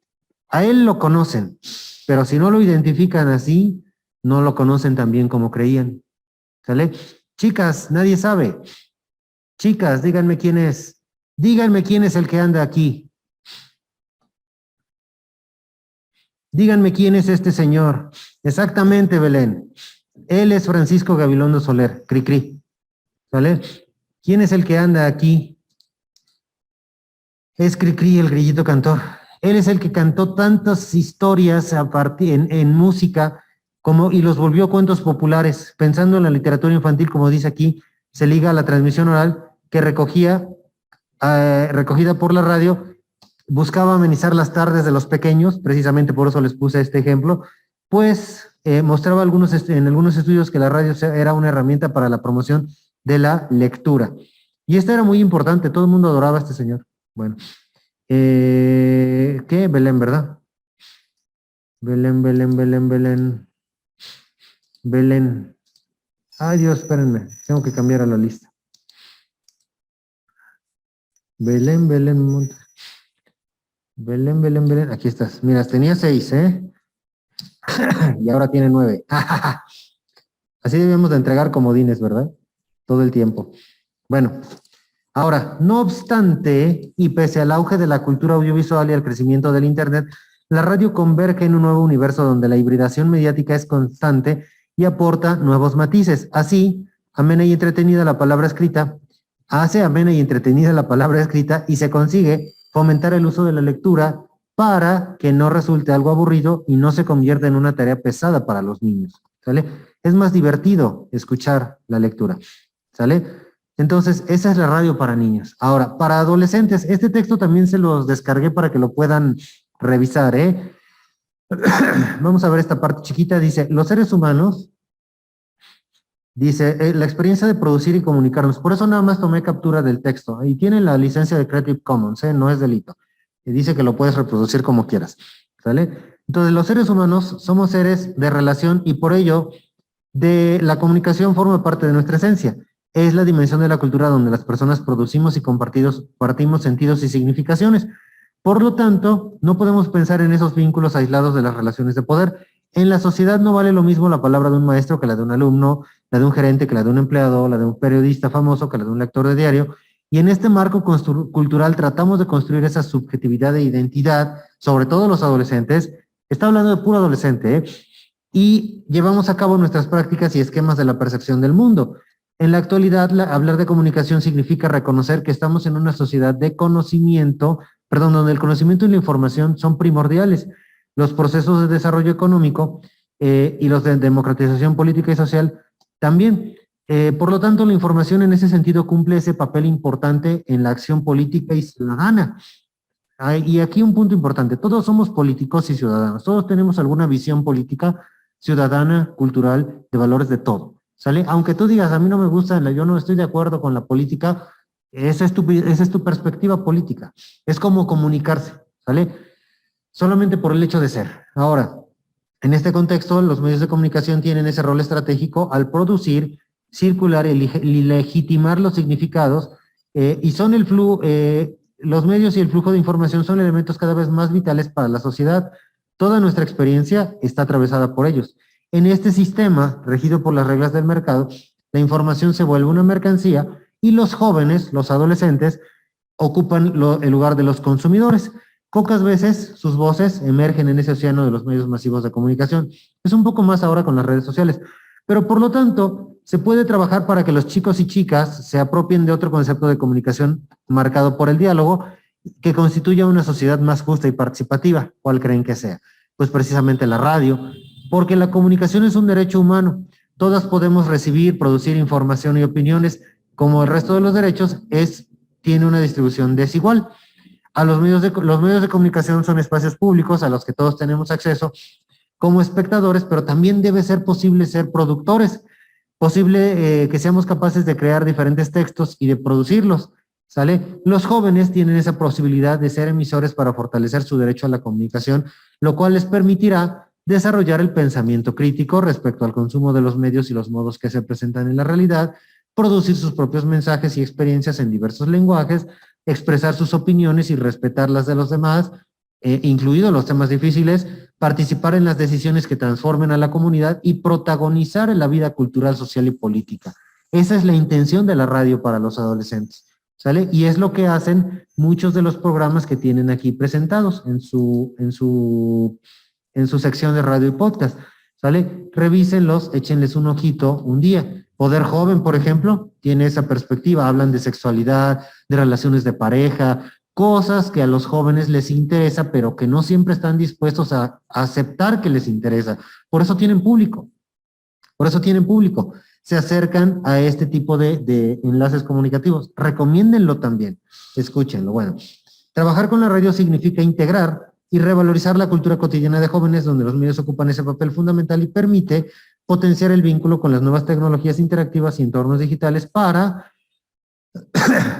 A él lo conocen, pero si no lo identifican así, no lo conocen tan bien como creían, ¿sale? Chicas, nadie sabe. Chicas, díganme quién es. Díganme quién es el que anda aquí. Díganme quién es este señor. Exactamente, Belén. Él es Francisco Gabilondo Soler, Cricri. ¿Vale? ¿Quién es el que anda aquí? Es Cricri, el grillito cantor. Él es el que cantó tantas historias en música y los volvió cuentos populares. Pensando en la literatura infantil, como dice aquí, se liga a la transmisión oral que recogida por la radio, buscaba amenizar las tardes de los pequeños, precisamente por eso les puse este ejemplo, pues mostraba en algunos estudios que la radio era una herramienta para la promoción de la lectura. Y esto era muy importante, todo el mundo adoraba a este señor. Bueno, ¿qué? Belén, ¿verdad? Belén. Ay, Dios, espérenme. Tengo que cambiar a la lista. Belén, Belén, Belén, Belén, Belén. Aquí estás. Mira, tenía 6, ¿eh? Y ahora tiene 9. Así debemos de entregar comodines, ¿verdad? Todo el tiempo. Bueno, ahora, no obstante, y pese al auge de la cultura audiovisual y al crecimiento del Internet, la radio converge en un nuevo universo donde la hibridación mediática es constante y aporta nuevos matices. Así, amena y entretenida la palabra escrita, hace amena y entretenida la palabra escrita y se consigue fomentar el uso de la lectura para que no resulte algo aburrido y no se convierta en una tarea pesada para los niños, ¿sale? Es más divertido escuchar la lectura, ¿sale? Entonces, esa es la radio para niños. Ahora, para adolescentes, este texto también se los descargué para que lo puedan revisar, ¿eh? Vamos a ver esta parte chiquita. Dice, los seres humanos, dice, la experiencia de producir y comunicarnos. Por eso nada más tomé captura del texto. Y tiene la licencia de Creative Commons, ¿eh? No es delito. Y dice que lo puedes reproducir como quieras, ¿sale? Entonces, los seres humanos somos seres de relación y por ello, de la comunicación forma parte de nuestra esencia. Es la dimensión de la cultura donde las personas producimos y compartimos sentidos y significaciones. Por lo tanto, no podemos pensar en esos vínculos aislados de las relaciones de poder. En la sociedad no vale lo mismo la palabra de un maestro que la de un alumno, la de un gerente que la de un empleado, la de un periodista famoso que la de un lector de diario. Y en este marco cultural tratamos de construir esa subjetividad de identidad, sobre todo los adolescentes. Está hablando de puro adolescente, ¿eh? Y llevamos a cabo nuestras prácticas y esquemas de la percepción del mundo. En la actualidad, hablar de comunicación significa reconocer que estamos en una sociedad de conocimiento, donde el conocimiento y la información son primordiales. Los procesos de desarrollo económico y los de democratización política y social también. Por lo tanto, la información en ese sentido cumple ese papel importante en la acción política y ciudadana. Y aquí un punto importante, todos somos políticos y ciudadanos, todos tenemos alguna visión política, ciudadana, cultural, de valores de todo, ¿sale? Aunque tú digas, a mí no me gusta, yo no estoy de acuerdo con la política, esa es tu perspectiva política, es como comunicarse, ¿sale? Solamente por el hecho de ser. Ahora, en este contexto, los medios de comunicación tienen ese rol estratégico al producir, circular y legitimar los significados y son el flujo, los medios y el flujo de información son elementos cada vez más vitales para la sociedad. Toda nuestra experiencia está atravesada por ellos. En este sistema, regido por las reglas del mercado, la información se vuelve una mercancía y los jóvenes, los adolescentes, ocupan el lugar de los consumidores. Pocas veces sus voces emergen en ese océano de los medios masivos de comunicación. Es un poco más ahora con las redes sociales. Pero por lo tanto, se puede trabajar para que los chicos y chicas se apropien de otro concepto de comunicación marcado por el diálogo que constituya una sociedad más justa y participativa. ¿Cuál creen que sea? Pues precisamente la radio, porque la comunicación es un derecho humano. Todas podemos recibir, producir información y opiniones, como el resto de los derechos, tiene una distribución desigual. Los medios de comunicación son espacios públicos a los que todos tenemos acceso como espectadores, pero también debe ser posible ser productores, posible que seamos capaces de crear diferentes textos y de producirlos, ¿sale? Los jóvenes tienen esa posibilidad de ser emisores para fortalecer su derecho a la comunicación, lo cual les permitirá desarrollar el pensamiento crítico respecto al consumo de los medios y los modos que se presentan en la realidad, producir sus propios mensajes y experiencias en diversos lenguajes, expresar sus opiniones y respetar las de los demás, incluidos los temas difíciles, participar en las decisiones que transformen a la comunidad y protagonizar en la vida cultural, social y política. Esa es la intención de la radio para los adolescentes, ¿sale? Y es lo que hacen muchos de los programas que tienen aquí presentados en su sección de radio y podcast, ¿sale? Revísenlos, échenles un ojito un día. Poder Joven, por ejemplo, tiene esa perspectiva, hablan de sexualidad, de relaciones de pareja, cosas que a los jóvenes les interesa, pero que no siempre están dispuestos a aceptar que les interesa. Por eso tienen público. Se acercan a este tipo de enlaces comunicativos. Recomiéndenlo también. Escúchenlo. Bueno, trabajar con la radio significa integrar y revalorizar la cultura cotidiana de jóvenes, donde los medios ocupan ese papel fundamental y permite potenciar el vínculo con las nuevas tecnologías interactivas y entornos digitales para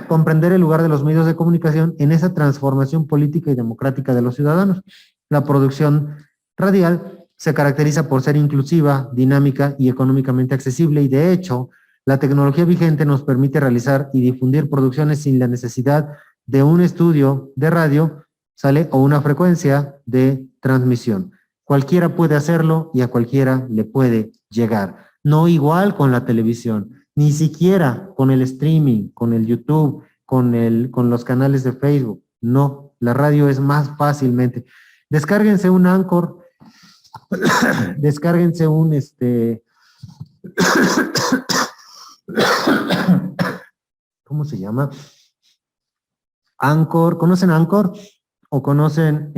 comprender el lugar de los medios de comunicación en esa transformación política y democrática de los ciudadanos. La producción radial se caracteriza por ser inclusiva, dinámica y económicamente accesible, y de hecho, la tecnología vigente nos permite realizar y difundir producciones sin la necesidad de un estudio de radio, ¿sale? O una frecuencia de transmisión. Cualquiera puede hacerlo y a cualquiera le puede llegar. No igual con la televisión, ni siquiera con el streaming, con el YouTube, con los canales de Facebook. No, la radio es más fácilmente. Descárguense un Anchor, descárguense un ¿cómo se llama? Anchor. ¿Conocen Anchor? ¿O conocen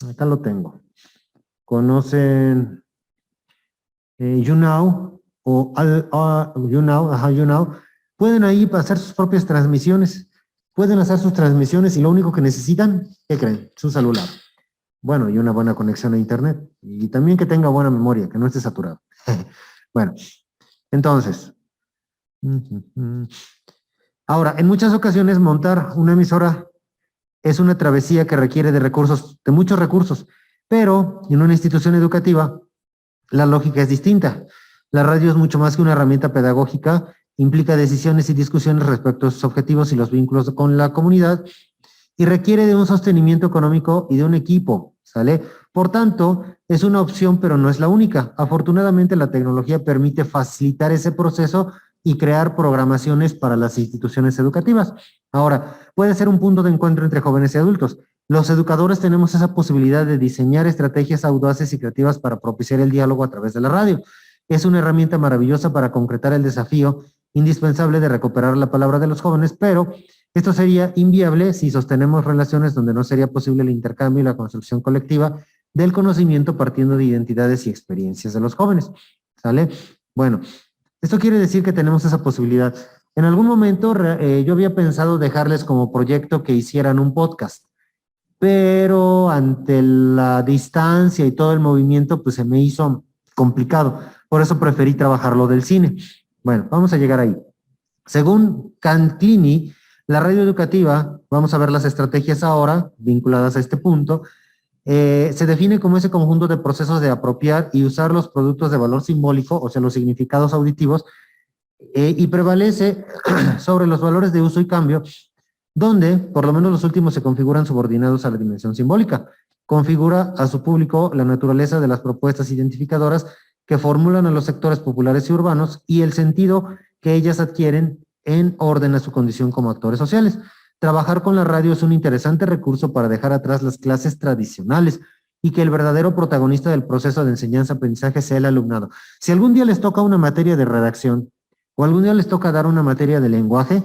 acá lo tengo? ¿Conocen YouNow? O YouNow, ajá, YouNow. Pueden ahí hacer sus propias transmisiones. Pueden hacer sus transmisiones y lo único que necesitan, ¿qué creen? Su celular. Bueno, y una buena conexión a internet. Y también que tenga buena memoria, que no esté saturado. Bueno, entonces. Ahora, en muchas ocasiones montar una emisora es una travesía que requiere de recursos, de muchos recursos, pero en una institución educativa la lógica es distinta. La radio es mucho más que una herramienta pedagógica, implica decisiones y discusiones respecto a sus objetivos y los vínculos con la comunidad y requiere de un sostenimiento económico y de un equipo, ¿sale? Por tanto, es una opción, pero no es la única. Afortunadamente, la tecnología permite facilitar ese proceso y crear programaciones para las instituciones educativas. Ahora, puede ser un punto de encuentro entre jóvenes y adultos. Los educadores tenemos esa posibilidad de diseñar estrategias audaces y creativas para propiciar el diálogo a través de la radio. Es una herramienta maravillosa para concretar el desafío indispensable de recuperar la palabra de los jóvenes, pero esto sería inviable si sostenemos relaciones donde no sería posible el intercambio y la construcción colectiva del conocimiento partiendo de identidades y experiencias de los jóvenes. ¿Sale? Bueno, esto quiere decir que tenemos esa posibilidad. En algún momento yo había pensado dejarles como proyecto que hicieran un podcast, pero ante la distancia y todo el movimiento, pues se me hizo complicado. Por eso preferí trabajar lo del cine. Bueno, vamos a llegar ahí. Según Canclini, la radio educativa, vamos a ver las estrategias ahora vinculadas a este punto, se define como ese conjunto de procesos de apropiar y usar los productos de valor simbólico, o sea, los significados auditivos, y prevalece sobre los valores de uso y cambio, donde por lo menos los últimos se configuran subordinados a la dimensión simbólica. Configura a su público la naturaleza de las propuestas identificadoras que formulan a los sectores populares y urbanos y el sentido que ellas adquieren en orden a su condición como actores sociales. Trabajar con la radio es un interesante recurso para dejar atrás las clases tradicionales y que el verdadero protagonista del proceso de enseñanza-aprendizaje sea el alumnado. Si algún día les toca una materia de redacción o algún día les toca dar una materia de lenguaje,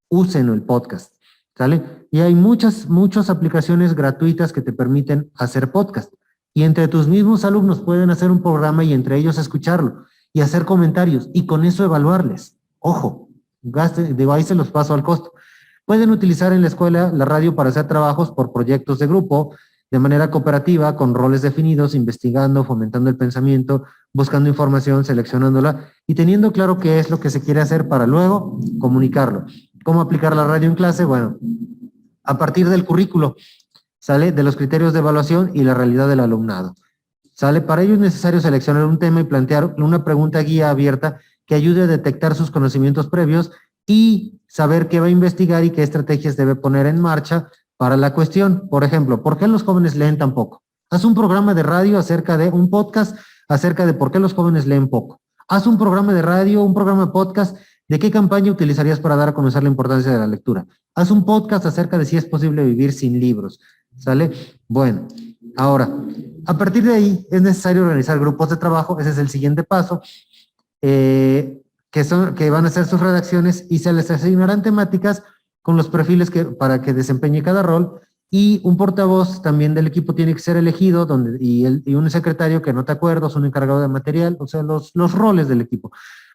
usen el podcast, ¿sale? Y hay muchas aplicaciones gratuitas que te permiten hacer podcast. Y entre tus mismos alumnos pueden hacer un programa y entre ellos escucharlo y hacer comentarios y con eso evaluarles. Ojo, ahí se los paso al costo. Pueden utilizar en la escuela la radio para hacer trabajos por proyectos de grupo, de manera cooperativa, con roles definidos, investigando, fomentando el pensamiento, buscando información, seleccionándola y teniendo claro qué es lo que se quiere hacer para luego comunicarlo. ¿Cómo aplicar la radio en clase? Bueno, a partir del currículo, ¿sale? De los criterios de evaluación y la realidad del alumnado. ¿Sale? Para ello es necesario seleccionar un tema y plantear una pregunta guía abierta que ayude a detectar sus conocimientos previos y saber qué va a investigar y qué estrategias debe poner en marcha para la cuestión. Por ejemplo, ¿por qué los jóvenes leen tan poco? Haz un programa de radio acerca de un podcast acerca de por qué los jóvenes leen poco. Haz un programa de radio, un programa de podcast de qué campaña utilizarías para dar a conocer la importancia de la lectura. Haz un podcast acerca de si es posible vivir sin libros. ¿Sale? Bueno, ahora, a partir de ahí es necesario organizar grupos de trabajo. Ese es el siguiente paso. Que van a hacer sus redacciones y se les asignarán temáticas con los perfiles para que desempeñe cada rol y un portavoz también del equipo tiene que ser elegido y un secretario que anote acuerdos, un encargado de material, o sea, los roles del equipo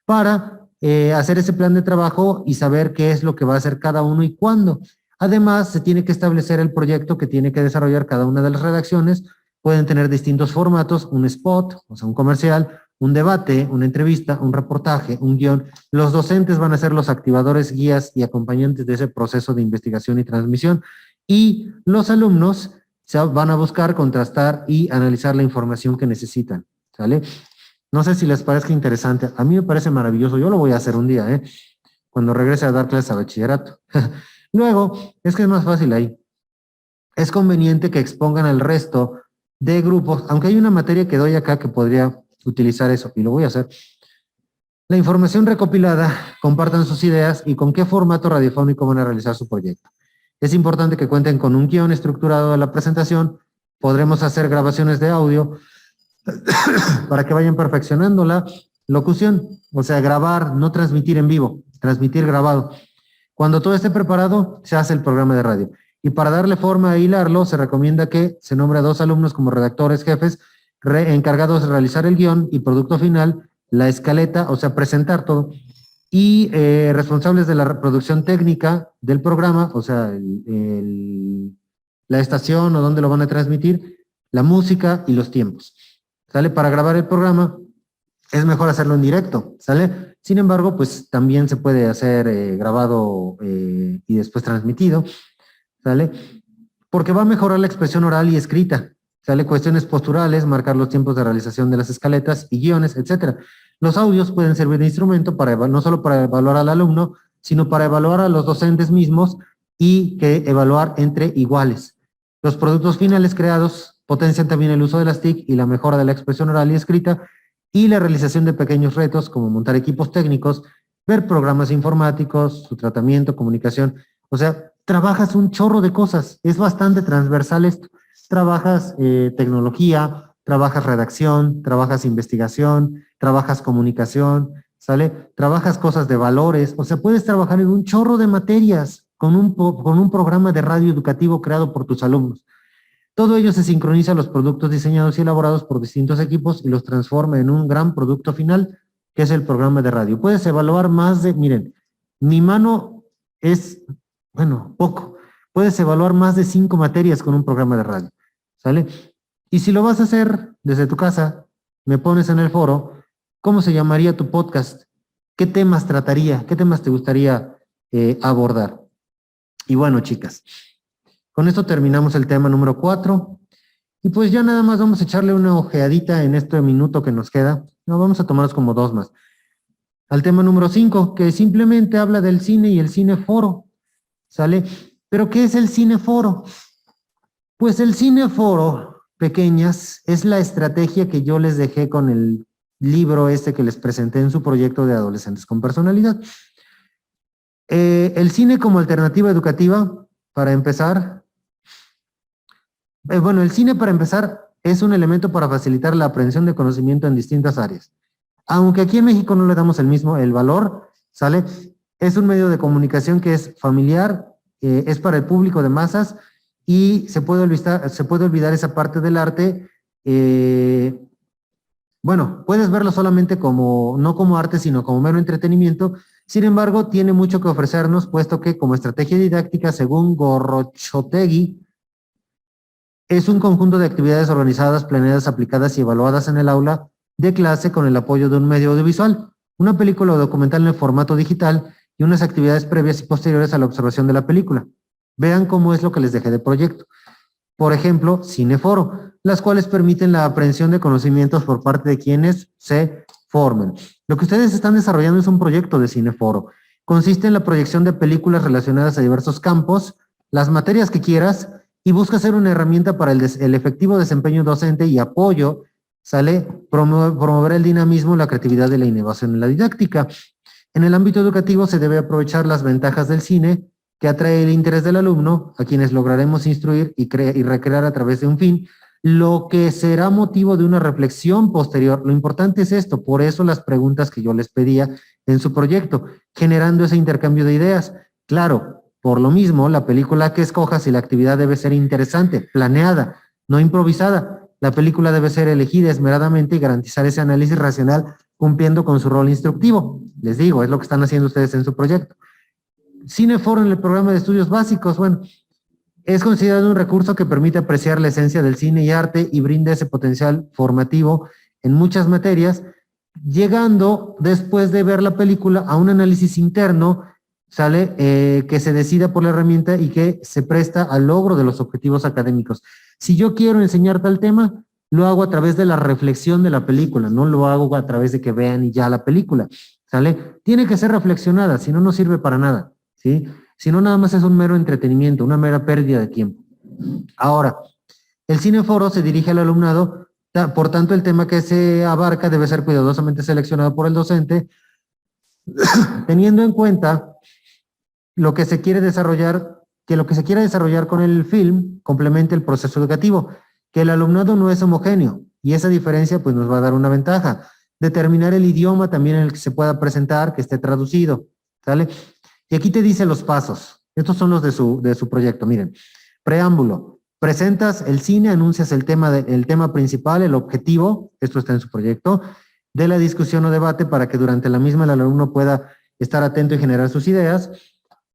para hacer ese plan de trabajo y saber qué es lo que va a hacer cada uno y cuándo. Además, se tiene que establecer el proyecto que tiene que desarrollar cada una de las redacciones. Pueden tener distintos formatos, un spot, o sea, un comercial, un debate, una entrevista, un reportaje, un guión. Los docentes van a ser los activadores, guías y acompañantes de ese proceso de investigación y transmisión. Y los alumnos van a buscar, contrastar y analizar la información que necesitan, ¿sale? No sé si les parezca interesante. A mí me parece maravilloso. Yo lo voy a hacer un día, cuando regrese a dar clases a bachillerato. Luego, es que es más fácil ahí. Es conveniente que expongan al resto de grupos, aunque hay una materia que doy acá que podría utilizar eso, y lo voy a hacer. La información recopilada, compartan sus ideas y con qué formato radiofónico van a realizar su proyecto. Es importante que cuenten con un guión estructurado de la presentación. Podremos hacer grabaciones de audio para que vayan perfeccionando la locución, o sea, grabar, no transmitir en vivo, transmitir grabado. Cuando todo esté preparado, se hace el programa de radio. Y para darle forma e hilarlo, se recomienda que se nombre a 2 alumnos como redactores jefes encargados de realizar el guión y producto final, la escaleta, o sea, presentar todo, y responsables de la reproducción técnica del programa, o sea, la estación o dónde lo van a transmitir, la música y los tiempos. ¿Sale? Para grabar el programa es mejor hacerlo en directo, ¿sale? Sin embargo, pues también se puede hacer grabado y después transmitido, ¿sale? Porque va a mejorar la expresión oral y escrita, ¿sale? Cuestiones posturales, marcar los tiempos de realización de las escaletas y guiones, etcétera. Los audios pueden servir de instrumento para no solo para evaluar al alumno, sino para evaluar a los docentes mismos y que evaluar entre iguales. Los productos finales creados potencian también el uso de las TIC y la mejora de la expresión oral y escrita y la realización de pequeños retos como montar equipos técnicos, ver programas informáticos, su tratamiento, comunicación. O sea, trabajas un chorro de cosas. Es bastante transversal esto. Trabajas tecnología, trabajas redacción, trabajas investigación, trabajas comunicación, ¿sale? Trabajas cosas de valores. O sea, puedes trabajar en un chorro de materias con un programa de radio educativo creado por tus alumnos. Todo ello se sincroniza a los productos diseñados y elaborados por distintos equipos y los transforma en un gran producto final, que es el programa de radio. Puedes evaluar más de, miren, mi mano es, bueno, poco. Puedes evaluar más de 5 materias con un programa de radio, ¿sale? Y si lo vas a hacer desde tu casa, me pones en el foro, ¿cómo se llamaría tu podcast? ¿Qué temas trataría? ¿Qué temas te gustaría abordar? Y bueno, chicas, con esto terminamos el tema número 4. Y pues ya nada más vamos a echarle una ojeadita en este minuto que nos queda. No, vamos a tomarnos como 2 más. Al tema número 5, que simplemente habla del cine y el cineforo. ¿Sale? ¿Pero qué es el cineforo? Pues el cineforo, pequeñas, es la estrategia que yo les dejé con el libro este que les presenté en su proyecto de adolescentes con personalidad. El cine como alternativa educativa, para empezar. Bueno, el cine, para empezar, es un elemento para facilitar la aprehensión de conocimiento en distintas áreas. Aunque aquí en México no le damos el valor, ¿sale? Es un medio de comunicación que es familiar, es para el público de masas y se puede olvidar esa parte del arte. Bueno, puedes verlo solamente como, no como arte, sino como mero entretenimiento. Sin embargo, tiene mucho que ofrecernos, puesto que como estrategia didáctica, según Gorrochotegui, es un conjunto de actividades organizadas, planeadas, aplicadas y evaluadas en el aula de clase con el apoyo de un medio audiovisual, una película o documental en el formato digital y unas actividades previas y posteriores a la observación de la película. Vean cómo es lo que les dejé de proyecto. Por ejemplo, cineforo, las cuales permiten la aprehensión de conocimientos por parte de quienes se forman. Lo que ustedes están desarrollando es un proyecto de cineforo. Consiste en la proyección de películas relacionadas a diversos campos, las materias que quieras, y busca ser una herramienta para el efectivo desempeño docente y apoyo, ¿sale? Promover el dinamismo, la creatividad y la innovación en la didáctica. En el ámbito educativo se debe aprovechar las ventajas del cine que atrae el interés del alumno, a quienes lograremos instruir y recrear a través de un fin, lo que será motivo de una reflexión posterior. Lo importante es esto, por eso las preguntas que yo les pedía en su proyecto, generando ese intercambio de ideas. Claro, por lo mismo, la película que escojas y la actividad debe ser interesante, planeada, no improvisada. La película debe ser elegida esmeradamente y garantizar ese análisis racional cumpliendo con su rol instructivo. Les digo, es lo que están haciendo ustedes en su proyecto. Cineforo en el programa de estudios básicos, bueno, es considerado un recurso que permite apreciar la esencia del cine y arte y brinda ese potencial formativo en muchas materias, llegando después de ver la película a un análisis interno, ¿sale? Que se decida por la herramienta y que se presta al logro de los objetivos académicos. Si yo quiero enseñar tal tema, lo hago a través de la reflexión de la película, no lo hago a través de que vean y ya la película, ¿sale? Tiene que ser reflexionada, si no, no sirve para nada, ¿sí? Si no, nada más es un mero entretenimiento, una mera pérdida de tiempo. Ahora, el cineforo se dirige al alumnado, por tanto, el tema que se abarca debe ser cuidadosamente seleccionado por el docente, teniendo en cuenta lo que se quiere desarrollar, que lo que se quiere desarrollar con el film complemente el proceso educativo, que el alumnado no es homogéneo y esa diferencia pues nos va a dar una ventaja. Determinar el idioma también en el que se pueda presentar, que esté traducido, ¿sale? Y aquí te dice los pasos. Estos son los de su proyecto, miren. Preámbulo. Presentas el cine, anuncias el tema principal, el objetivo, esto está en su proyecto, de la discusión o debate para que durante la misma el alumno pueda estar atento y generar sus ideas.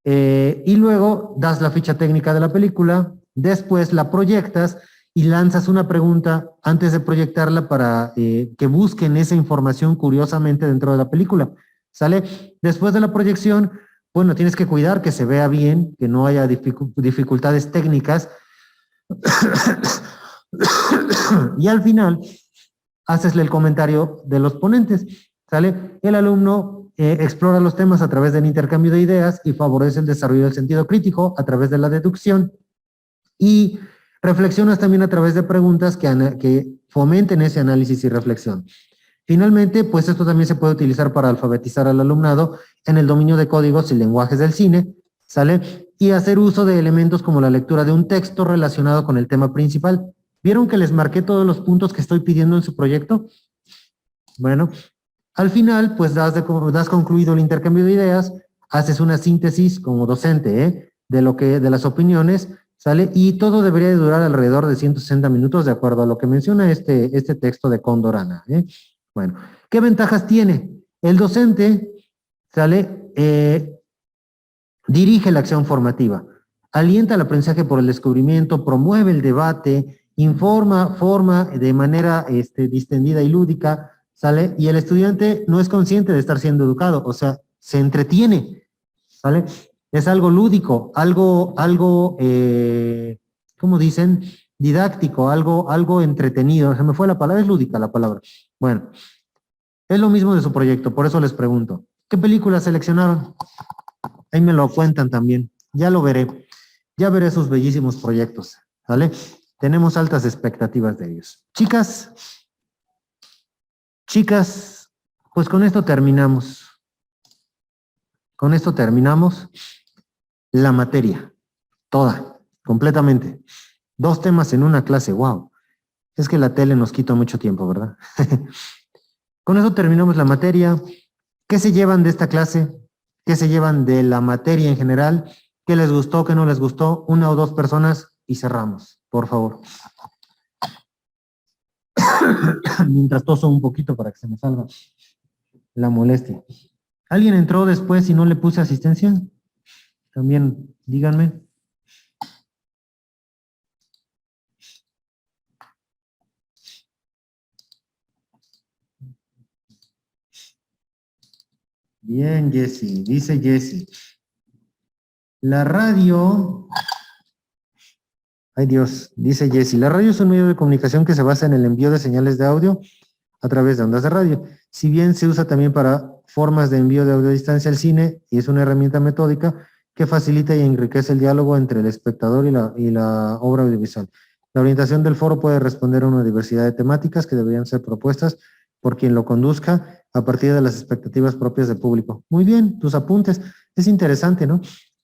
Y luego das la ficha técnica de la película, después la proyectas y lanzas una pregunta antes de proyectarla para que busquen esa información curiosamente dentro de la película. ¿Sale? Después de la proyección, bueno, tienes que cuidar que se vea bien, que no haya dificultades técnicas. Y al final, hacesle el comentario de los ponentes. ¿Sale? El alumno explora los temas a través del intercambio de ideas y favorece el desarrollo del sentido crítico a través de la deducción y reflexionas también a través de preguntas que fomenten ese análisis y reflexión. Finalmente, pues esto también se puede utilizar para alfabetizar al alumnado en el dominio de códigos y lenguajes del cine, ¿sale? Y hacer uso de elementos como la lectura de un texto relacionado con el tema principal. ¿Vieron que les marqué todos los puntos que estoy pidiendo en su proyecto? Bueno, al final, pues das concluido el intercambio de ideas, haces una síntesis como docente, de las opiniones, ¿sale? Y todo debería de durar alrededor de 160 minutos de acuerdo a lo que menciona este texto de Condorana, ¿eh? Bueno, ¿qué ventajas tiene? El docente, ¿sale? Dirige la acción formativa, alienta el aprendizaje por el descubrimiento, promueve el debate, informa, forma de manera distendida y lúdica, ¿sale? Y el estudiante no es consciente de estar siendo educado, o sea, se entretiene, ¿sale? Es algo lúdico, algo ¿cómo dicen? Didáctico, algo entretenido. Se me fue la palabra, es lúdica la palabra. Bueno, es lo mismo de su proyecto, por eso les pregunto, ¿qué películas seleccionaron? Ahí me lo cuentan también, ya lo veré. Ya veré sus bellísimos proyectos, ¿vale? Tenemos altas expectativas de ellos. Chicas, pues con esto terminamos. Con esto terminamos la materia, toda, completamente. 2 temas en una clase, wow. Es que la tele nos quita mucho tiempo, ¿verdad? Con eso terminamos la materia. ¿Qué se llevan de esta clase? ¿Qué se llevan de la materia en general? ¿Qué les gustó, qué no les gustó? 1 o 2 personas y cerramos, por favor. Mientras toso un poquito para que se me salga la molestia. ¿Alguien entró después y no le puse asistencia? También díganme. Bien, Jessy, dice Jessy. La radio, ay Dios, dice Jessy, la radio es un medio de comunicación que se basa en el envío de señales de audio a través de ondas de radio. Si bien se usa también para formas de envío de audio a distancia al cine y es una herramienta metódica que facilita y enriquece el diálogo entre el espectador y la obra audiovisual. La orientación del foro puede responder a una diversidad de temáticas que deberían ser propuestas por quien lo conduzca a partir de las expectativas propias del público. Muy bien, tus apuntes. Es interesante, ¿no?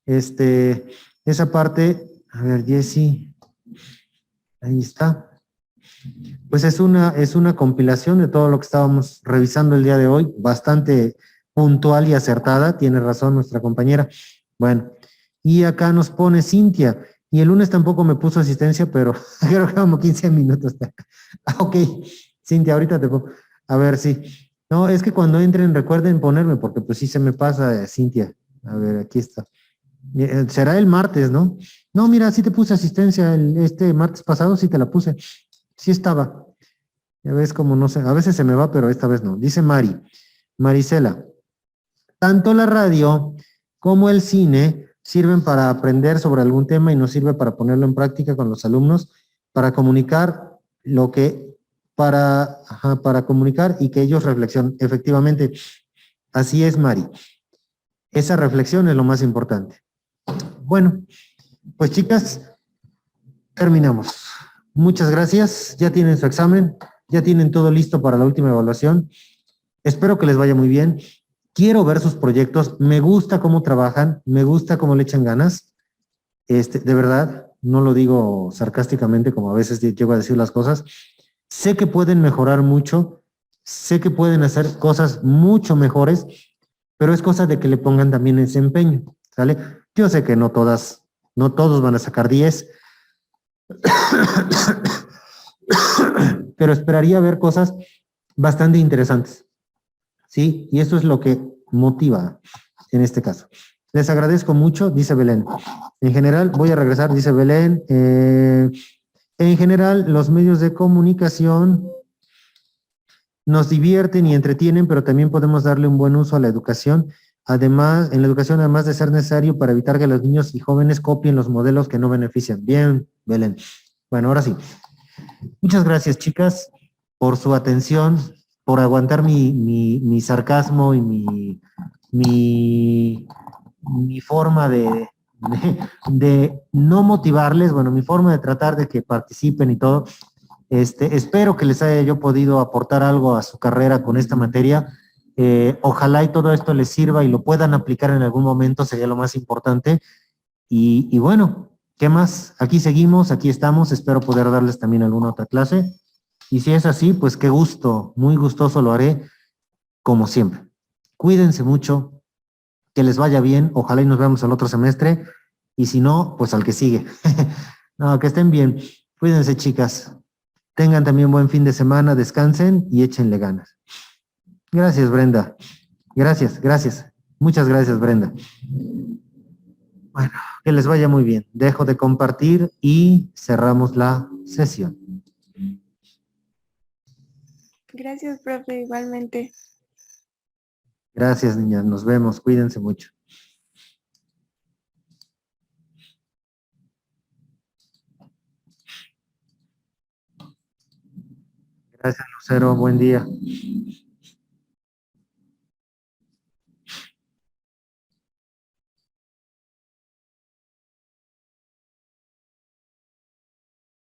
Esa parte, a ver, Jessy, ahí está. Pues es una compilación de todo lo que estábamos revisando el día de hoy, bastante puntual y acertada, tiene razón nuestra compañera. Bueno, y acá nos pone Cintia, y el lunes tampoco me puso asistencia, pero creo que como 15 minutos. Ok, Cintia, ahorita te pongo. A ver, sí. No, es que cuando entren recuerden ponerme, porque pues sí se me pasa, Cintia. A ver, aquí está. Será el martes, ¿no? No, mira, sí te puse asistencia este martes pasado, sí te la puse. Sí estaba. Ya ves como no sé, a veces se me va, pero esta vez no. Dice Marisela, tanto la radio como el cine sirven para aprender sobre algún tema y nos sirve para ponerlo en práctica con los alumnos para comunicar lo que, para comunicar y que ellos reflexionen. Efectivamente, así es, Mari. Esa reflexión es lo más importante. Bueno, pues chicas, terminamos. Muchas gracias. Ya tienen su examen, ya tienen todo listo para la última evaluación. Espero que les vaya muy bien. Quiero ver sus proyectos. Me gusta cómo trabajan, me gusta cómo le echan ganas. De verdad, no lo digo sarcásticamente como a veces llego a decir las cosas. Sé que pueden mejorar mucho, sé que pueden hacer cosas mucho mejores, pero es cosa de que le pongan también ese empeño, ¿sale? Yo sé que no todos van a sacar 10, pero esperaría ver cosas bastante interesantes, ¿sí? Y eso es lo que motiva en este caso. Les agradezco mucho, dice Belén. En general, voy a regresar, dice Belén. En general, los medios de comunicación nos divierten y entretienen, pero también podemos darle un buen uso a la educación. Además, en la educación, además de ser necesario para evitar que los niños y jóvenes copien los modelos que no benefician. Bien, Belén. Bueno, ahora sí. Muchas gracias, chicas, por su atención, por aguantar mi sarcasmo y mi forma de no motivarles, bueno, mi forma de tratar de que participen y todo. Espero que les haya yo podido aportar algo a su carrera con esta materia. Ojalá y todo esto les sirva y lo puedan aplicar en algún momento, sería lo más importante. Y bueno, ¿qué más? Aquí seguimos, aquí estamos, espero poder darles también alguna otra clase. Y si es así, pues qué gusto, muy gustoso lo haré, como siempre. Cuídense mucho, que les vaya bien, ojalá y nos vemos el otro semestre, y si no, pues al que sigue. No, que estén bien. Cuídense, chicas. Tengan también buen fin de semana, descansen y échenle ganas. Gracias, Brenda. Gracias. Muchas gracias, Brenda. Bueno, que les vaya muy bien. Dejo de compartir y cerramos la sesión. Gracias, profe, igualmente. Gracias, niñas. Nos vemos. Cuídense mucho. Gracias, Lucero. Buen día.